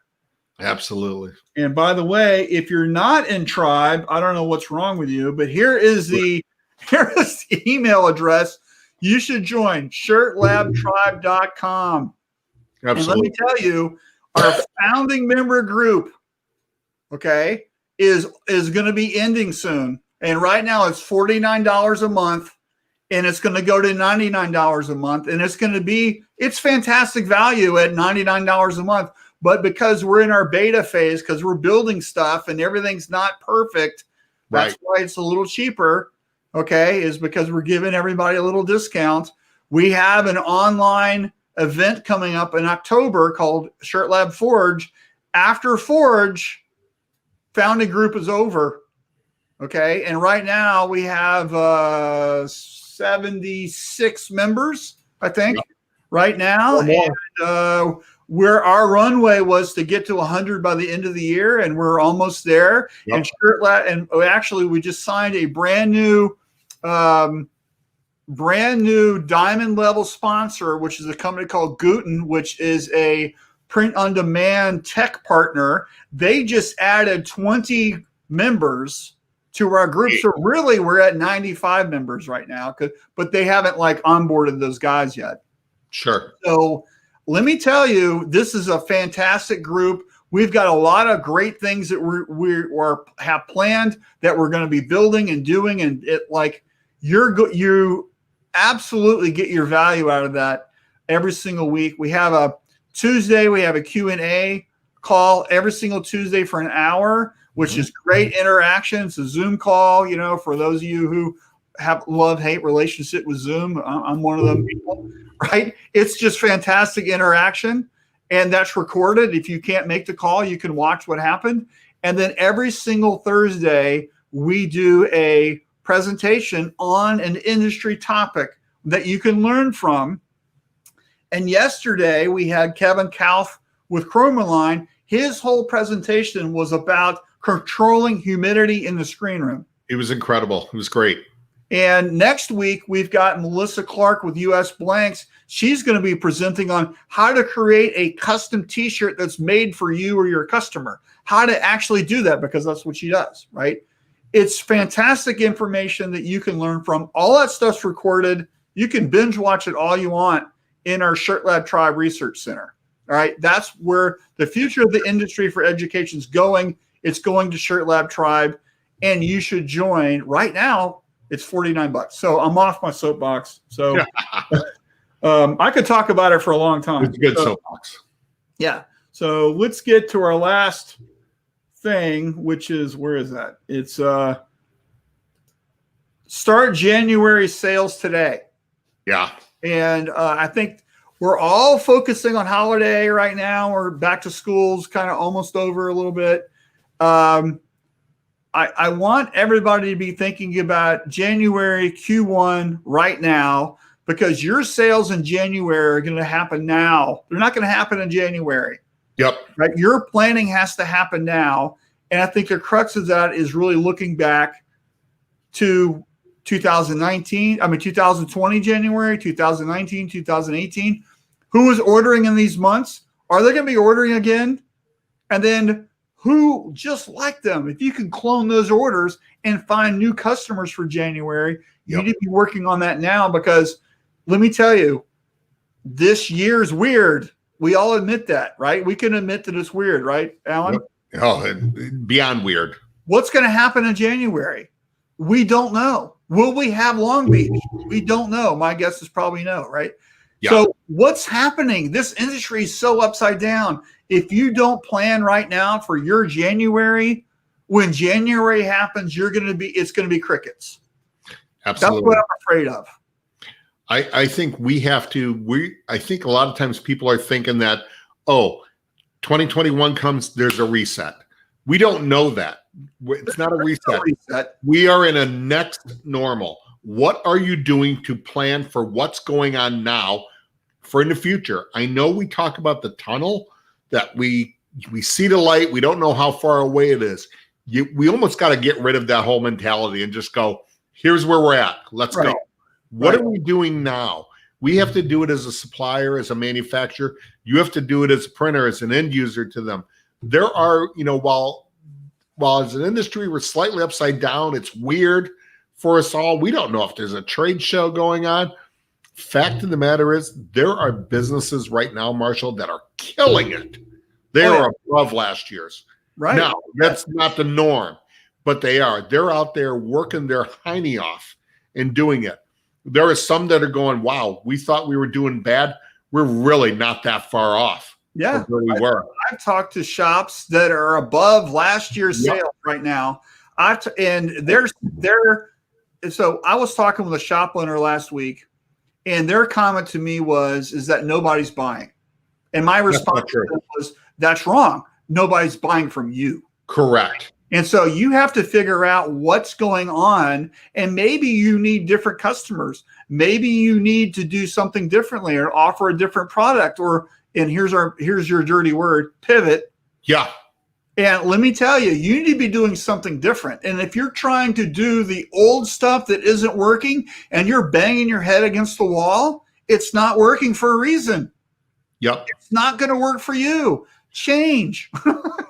Absolutely. And by the way, if you're not in tribe, I don't know what's wrong with you, but here is the email address. You should join shirtlabtribe.com. Absolutely. And let me tell you, our founding member group, okay, is going to be ending soon. And right now it's $49 a month, and it's going to go to $99 a month. And it's fantastic value at $99 a month. But because we're in our beta phase, because we're building stuff and everything's not perfect, that's why it's a little cheaper, okay, is because we're giving everybody a little discount. We have an online event coming up in October called Shirt Lab Forge. After Forge, founding group is over, okay? And right now we have 76 members, I think, right now. And where our runway was to get to 100 by the end of the year, and we're almost there. Yep. And Shirt Lab, and actually we just signed a brand new diamond level sponsor, which is a company called Guten, which is a print on demand tech partner. They just added 20 members to our group. So really we're at 95 members right now, but they haven't onboarded those guys yet. Sure. So let me tell you, this is a fantastic group. We've got a lot of great things that we have planned that we're going to be building and doing, and you absolutely get your value out of that every single week. We have a Tuesday, we have a Q&A call every single Tuesday for an hour, which is great interaction. It's a Zoom call, for those of you who have love-hate relationship with Zoom. I'm one of them people, right? It's just fantastic interaction, and that's recorded. If you can't make the call, you can watch what happened. And then every single Thursday, we do a presentation on an industry topic that you can learn from. And yesterday, we had Kevin Kauf with Chromaline. His whole presentation was about controlling humidity in the screen room. It was incredible. It was great. And next week, we've got Melissa Clark with US Blanks. She's going to be presenting on how to create a custom t-shirt that's made for you or your customer, how to actually do that, because that's what she does, right? It's fantastic information that you can learn from. All that stuff's recorded. You can binge watch it all you want in our Shirt Lab Tribe Research Center. All right. That's where the future of the industry for education is going. It's going to Shirt Lab Tribe, and you should join right now. It's $49. So I'm off my soapbox. So I could talk about it for a long time. It's a good soapbox. Yeah. So let's get to our last thing, which is, where is that? It's start January sales today. Yeah. And I think we're all focusing on holiday right now, or back to school's kind of almost over a little bit. I want everybody to be thinking about January Q1 right now, because your sales in January are going to happen now. They're not going to happen in January. Yep. Right. Your planning has to happen now. And I think the crux of that is really looking back to 2020 January, 2019, 2018. Who was ordering in these months? Are they going to be ordering again? And then who just like them? If you can clone those orders and find new customers for January, you need to be working on that now, because let me tell you, this year's weird. We all admit that, right? We can admit that it's weird, right, Alan? Oh, beyond weird. What's going to happen in January? We don't know. Will we have Long Beach? We don't know. My guess is probably no, right? Yeah. So what's happening? This industry is so upside down. If you don't plan right now for your January, when January happens, it's going to be crickets. Absolutely. That's what I'm afraid of. I think we have to, I think a lot of times people are thinking that, oh, 2021 comes, there's a reset. We don't know that. It's not a reset. We are in a next normal. What are you doing to plan for what's going on now for in the future? I know we talk about the tunnel, that we see the light. We don't know how far away it is. We almost got to get rid of that whole mentality and just go, here's where we're at. Let's go. What are we doing now? We have to do it as a supplier, as a manufacturer. You have to do it as a printer, as an end user to them. There are, while as an industry, we're slightly upside down. It's weird for us all. We don't know if there's a trade show going on. Fact of the matter is, there are businesses right now, Marshall, that are killing it. They are above last year's. Right. Now, that's not the norm, but they are. They're out there working their hiney off and doing it. There are some that are going, wow, we thought we were doing bad. We're really not that far off. Yeah. Where we were. I've talked to shops that are above last year's sales right now. So I was talking with a shop owner last week, and their comment to me is that nobody's buying. And my response was, that's wrong. Nobody's buying from you. Correct. And so you have to figure out what's going on, and maybe you need different customers. Maybe you need to do something differently or offer a different product, and here's your dirty word, pivot. Yeah. And let me tell you, you need to be doing something different. And if you're trying to do the old stuff that isn't working and you're banging your head against the wall, it's not working for a reason. Yep. It's not going to work for you. Change.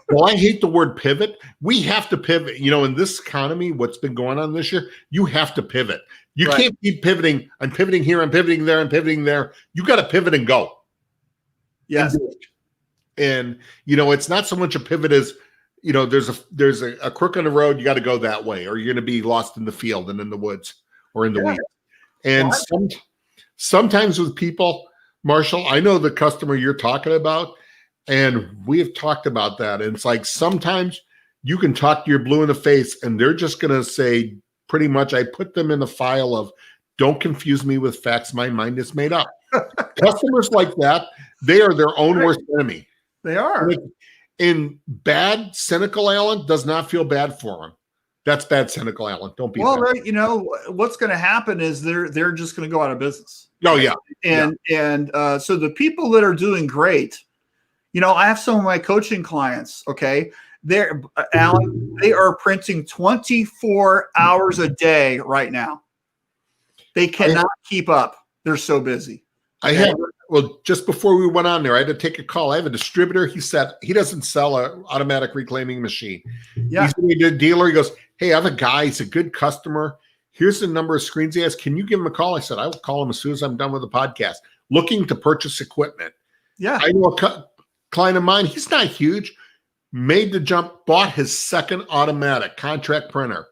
Well, I hate the word pivot. We have to pivot. In this economy, what's been going on this year, you have to pivot. You can't keep pivoting. I'm pivoting here. I'm pivoting there. I'm pivoting there. You got to pivot and go. Yes. And it's not so much a pivot as, there's a crook on the road. You got to go that way, or you're going to be lost in the field and in the woods or in the weeds. And sometimes with people, Marshall, I know the customer you're talking about, and we have talked about that. And it's like sometimes you can talk to your blue in the face, and they're just going to say pretty much, I put them in the file of, don't confuse me with facts. My mind is made up. Customers like that, they are their own worst enemy. They are. And bad, cynical Alan does not feel bad for them. That's bad, cynical Alan. Don't be. Well, what's going to happen is they're just going to go out of business. Oh yeah. And so the people that are doing great, I have some of my coaching clients. Okay, Alan, they are printing 24 hours a day right now. They cannot keep up. They're so busy. Just before we went on there, I had to take a call. I have a distributor. He said he doesn't sell an automatic reclaiming machine. Yeah. He's a dealer. He goes, hey, I have a guy. He's a good customer. Here's the number of screens he has. Can you give him a call? I said, I will call him as soon as I'm done with the podcast. Looking to purchase equipment. Yeah. I know a client of mine. He's not huge. Made the jump. Bought his second automatic contract printer.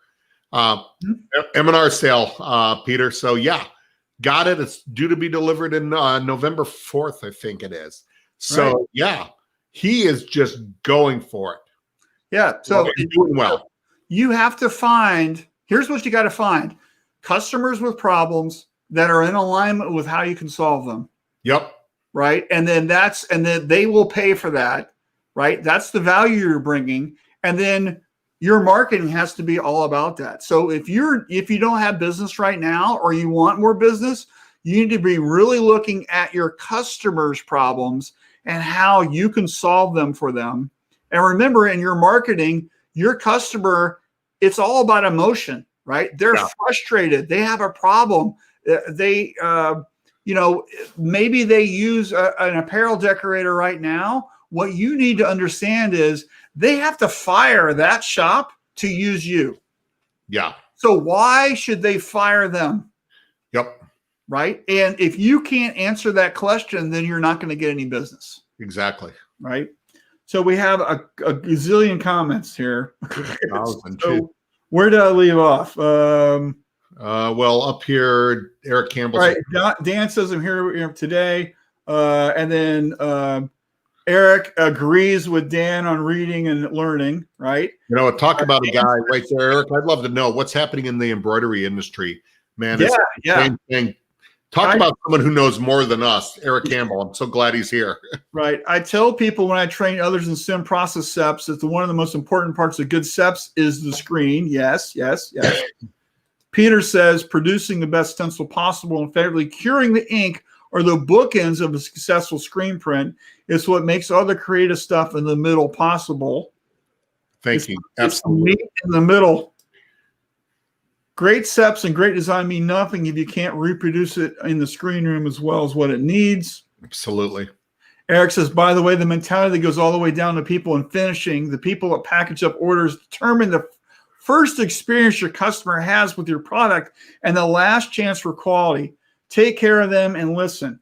M&R sale, Peter. So yeah. Got it. It's due to be delivered in November 4th, I think it is. So, yeah, he is just going for it. Yeah. So he's doing well. You have to here's what you got to find: customers with problems that are in alignment with how you can solve them. Yep. Right. And then they will pay for that. Right. That's the value you're bringing. And then your marketing has to be all about that. So if you don't have business right now, or you want more business, you need to be really looking at your customers' problems and how you can solve them for them. And remember, in your marketing, your customer, it's all about emotion, right? They're frustrated. They have a problem. Maybe they use an apparel decorator right now. What you need to understand is they have to fire that shop to use you. Yeah. So why should they fire them? Yep. Right. And if you can't answer that question, then you're not going to get any business. Exactly. Right. So we have a gazillion comments here. So where did I leave off? Well, up here, Eric Campbell. Right. Dan says I'm here today. And then Eric agrees with Dan on reading and learning, right? Talk about a guy right there, Eric. I'd love to know what's happening in the embroidery industry, man. Yeah. Talk about someone who knows more than us, Eric Campbell. I'm so glad he's here. Right. I tell people when I train others in sim process steps that one of the most important parts of good steps is the screen. Yes. Peter says producing the best stencil possible and favorably curing the ink or the bookends of a successful screen print is what makes all the creative stuff in the middle possible. Thank you. Absolutely. It's meat in the middle. Great steps and great design mean nothing if you can't reproduce it in the screen room as well as what it needs. Absolutely. Eric says, by the way, the mentality that goes all the way down to people in finishing, the people that package up orders determine the first experience your customer has with your product and the last chance for quality. Take care of them and listen.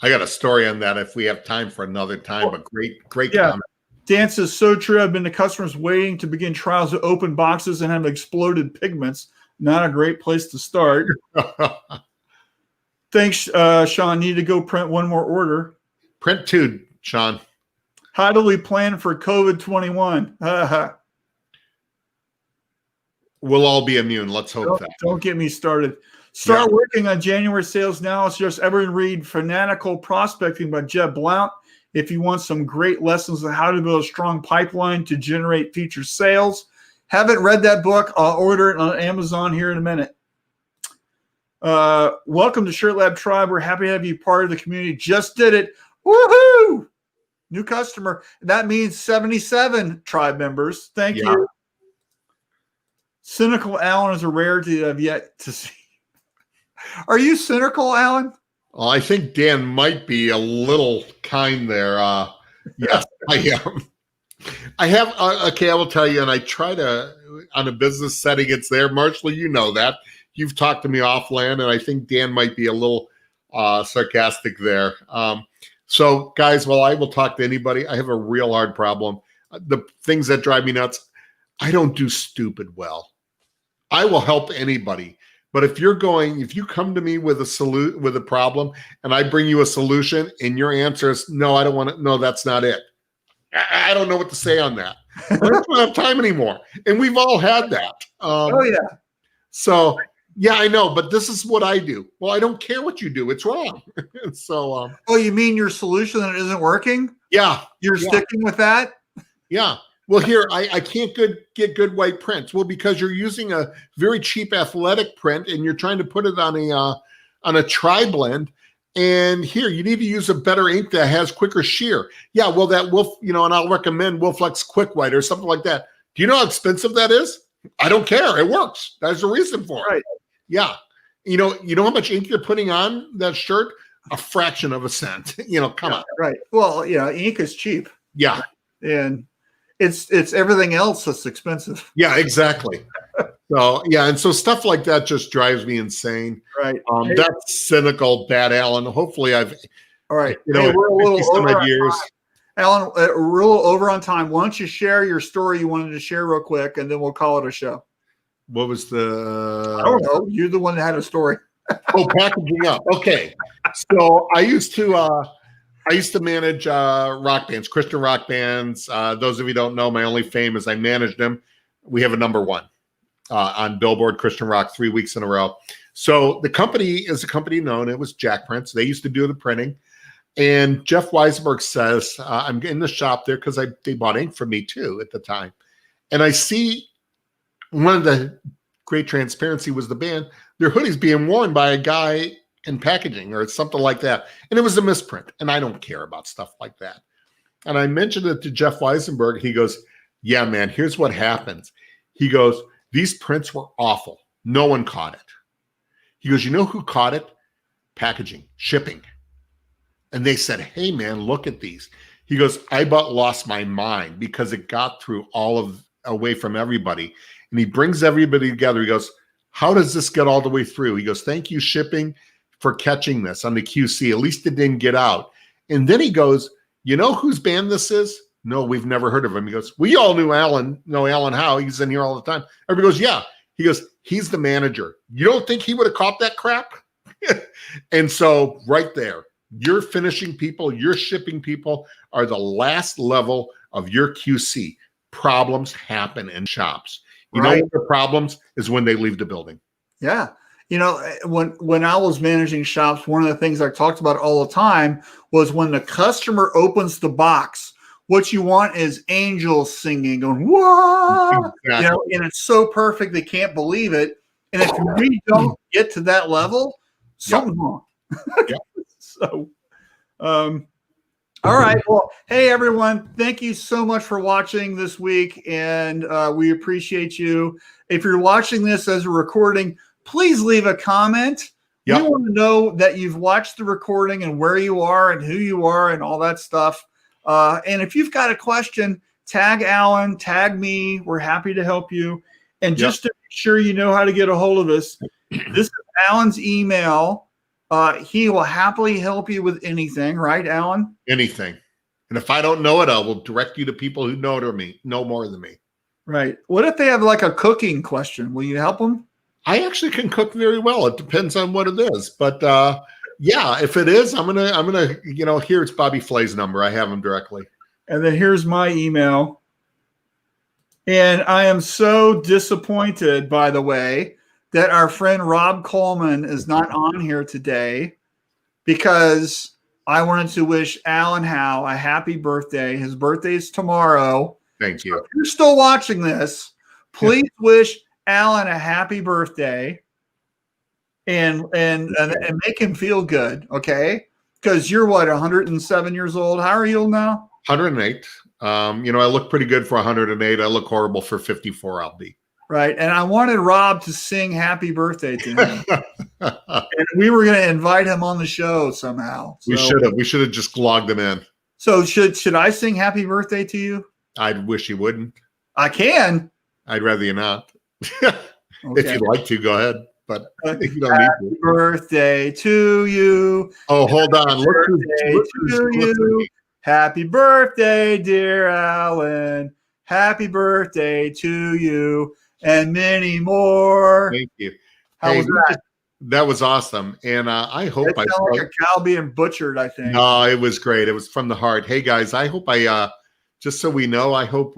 I got a story on that if we have time for another time, but great comment. Dan says, so true. I've been to customers waiting to begin trials of open boxes and have exploded pigments. Not a great place to start. Thanks, Sean. Need to go print one more order. Print two, Sean. How do we plan for COVID-21? We'll all be immune. Let's hope that. Don't get me started. Start working on January sales now. Suggest everyone read Fanatical Prospecting by Jeb Blount if you want some great lessons on how to build a strong pipeline to generate future sales. Haven't read that book. I'll order it on Amazon here in a minute. Welcome to Shirt Lab Tribe. We're happy to have you part of the community. Just did it. Woohoo! New customer. That means 77 tribe members. Thank you. Cynical Alan is a rarity I've yet to see. Are you cynical, Alan? Well, I think Dan might be a little kind there. Yes, I am. I have, okay, I will tell you, and I try to, on a business setting, it's there. Marshall, you know that. You've talked to me offline, and I think Dan might be a little sarcastic there. So, guys, while I will talk to anybody, I have a real hard problem. The things that drive me nuts, I don't do stupid well. I will help anybody. But if you come to me with a problem, and I bring you a solution, and your answer is, no, I don't want it. No, that's not it. I don't know what to say on that. I don't have time anymore. And we've all had that. So, yeah, I know, but this is what I do. Well, I don't care what you do. It's wrong. So, oh, you mean your solution that isn't working? Yeah. You're sticking with that? Yeah. Well, here, I can't get good white prints. Well, because you're using a very cheap athletic print and you're trying to put it on a tri-blend. And here, you need to use a better ink that has quicker shear. Yeah, well, that will, and I'll recommend Wolflex Quick White or something like that. Do you know how expensive that is? I don't care. It works. There's a reason for it. Right. Yeah. You know how much ink you're putting on that shirt? A fraction of a cent. Come on. Right. Well, ink is cheap. Yeah. And it's everything else that's expensive. Yeah, exactly. So and so stuff like that just drives me insane. Right. That's cynical, bad Alan. Hopefully I've all right. We're a little over years. Alan, we're a little over on time. Why don't you share your story you wanted to share real quick, and then we'll call it a show. What was the? I don't know. You're the one that had a story. Packaging up. Okay. So I used to manage rock bands, Christian rock bands. Those of you who don't know, my only fame is I managed them. We have a #1 on Billboard Christian rock 3 weeks in a row. So the company is a company known. It was Jack Prints. They used to do the printing. And Jeff Weisenberg says, I'm in the shop there because they bought ink from me too at the time. And I see one of the great transparency was the band, their hoodies being worn by a guy in packaging or something like that. And it was a misprint. And I don't care about stuff like that. And I mentioned it to Jeff Weisenberg. He goes, yeah, man, here's what happens. He goes, these prints were awful. No one caught it. He goes, you know who caught it? Packaging, shipping. And they said, hey, man, look at these. He goes, I about lost my mind because it got through away from everybody. And he brings everybody together. He goes, how does this get all the way through? He goes, thank you, shipping, for catching this on the QC. At least it didn't get out. And then he goes, you know whose band this is? No, we've never heard of him. He goes, we all know Alan Howe. He's in here all the time. Everybody goes, yeah. He goes, he's the manager. You don't think he would have caught that crap? And so right there, your finishing people, your shipping people are the last level of your QC. Problems happen in shops. You know what the problems is when they leave the building. Yeah. You know, when I was managing shops, one of the things I talked about all the time was when the customer opens the box, what you want is angels singing, going, whoa, Exactly. you know, and it's so perfect they can't believe it. And if we don't get to that level, something's wrong. So, all right. Well, hey, everyone. Thank you so much for watching this week. And we appreciate you. If you're watching this as a recording, please leave a comment. We want to know that you've watched the recording and where you are and who you are and all that stuff. And if you've got a question, tag Alan, tag me. We're happy to help you. And just to make sure you know how to get a hold of us, this is Alan's email. He will happily help you with anything, right, Alan? Anything. And if I don't know it, I will direct you to people who know more than me. Right. What if they have like a cooking question? Will you help them? I actually can cook very well. It depends on what it is. But yeah, if it is, I'm gonna, you know, here it's Bobby Flay's number. I have him directly. And then here's my email. And I am so disappointed, by the way, that our friend Rob Coleman is not on here today because I wanted to wish Alan Howe a happy birthday. His birthday is tomorrow. Thank you. So if you're still watching this, please wish Alan a happy birthday and make him feel good, okay? Because you're what, 107 years old? How are you old now? 108. You know, I look pretty good for 108. I look horrible for 54. I'll be. Right. And I wanted Rob to sing happy birthday to him. And we were going to invite him on the show somehow. So, we should have just logged him in. So should I sing happy birthday to you? I'd wish you wouldn't. I can. I'd rather you not. Okay. If you'd like to, go ahead. But I think you don't need to. Happy birthday to you. Oh, hold on. Happy birthday, dear Alan. Happy birthday to you. And many more. Thank you. How was that? That was awesome. And I hope I sound like a cow being butchered, I think. No, it was great. It was from the heart. Hey guys, I hope just so we know, I hope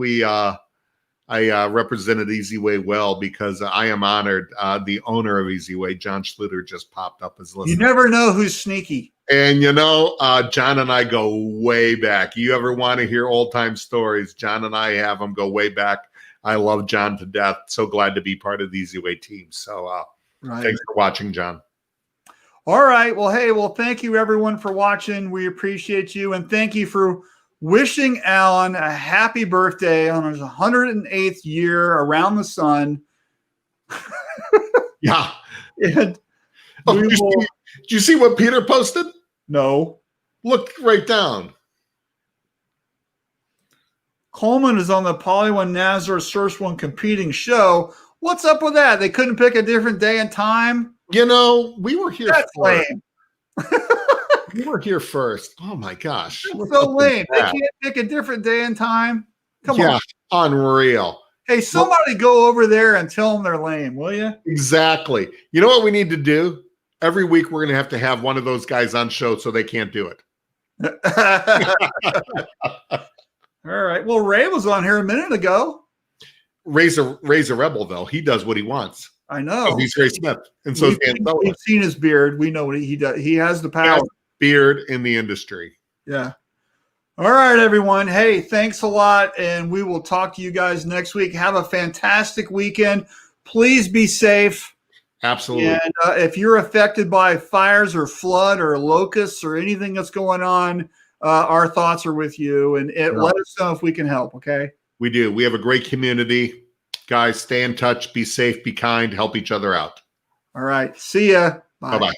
I represented Easy Way well because I am honored. The owner of Easy Way, John Schluter, just popped up as listening. You never know who's sneaky. And you know, John and I go way back. You ever want to hear old time stories? John and I have them go way back. I love John to death. So glad to be part of the Easy Way team. So thanks for watching, John. All right. Well, hey, thank you everyone for watching. We appreciate you. And thank you for wishing Alan a happy birthday on his 108th year around the sun. Yeah. And did you see what Peter posted? No. Look right down. Coleman is on the Poly One Nazar Source One competing show. What's up with that? They couldn't pick a different day and time? You know, we were here first. We were here first. Oh my gosh. That's so lame. They can't pick a different day and time? Come on. Unreal. Hey, somebody go over there and tell them they're lame, will you? Exactly. You know what we need to do? Every week we're going to have one of those guys on show so they can't do it. All right. Well, Ray was on here a minute ago. Ray's a rebel, though. He does what he wants. I know. He's Ray Smith. And so we've seen his beard. We know what he does. He has the power. Beard in the industry. Yeah. All right, everyone. Hey, thanks a lot. And we will talk to you guys next week. Have a fantastic weekend. Please be safe. Absolutely. And if you're affected by fires or flood or locusts or anything that's going on, our thoughts are with you. And let us know if we can help, okay? We do. We have a great community. Guys, stay in touch. Be safe. Be kind. Help each other out. All right. See ya. Bye. Bye-bye.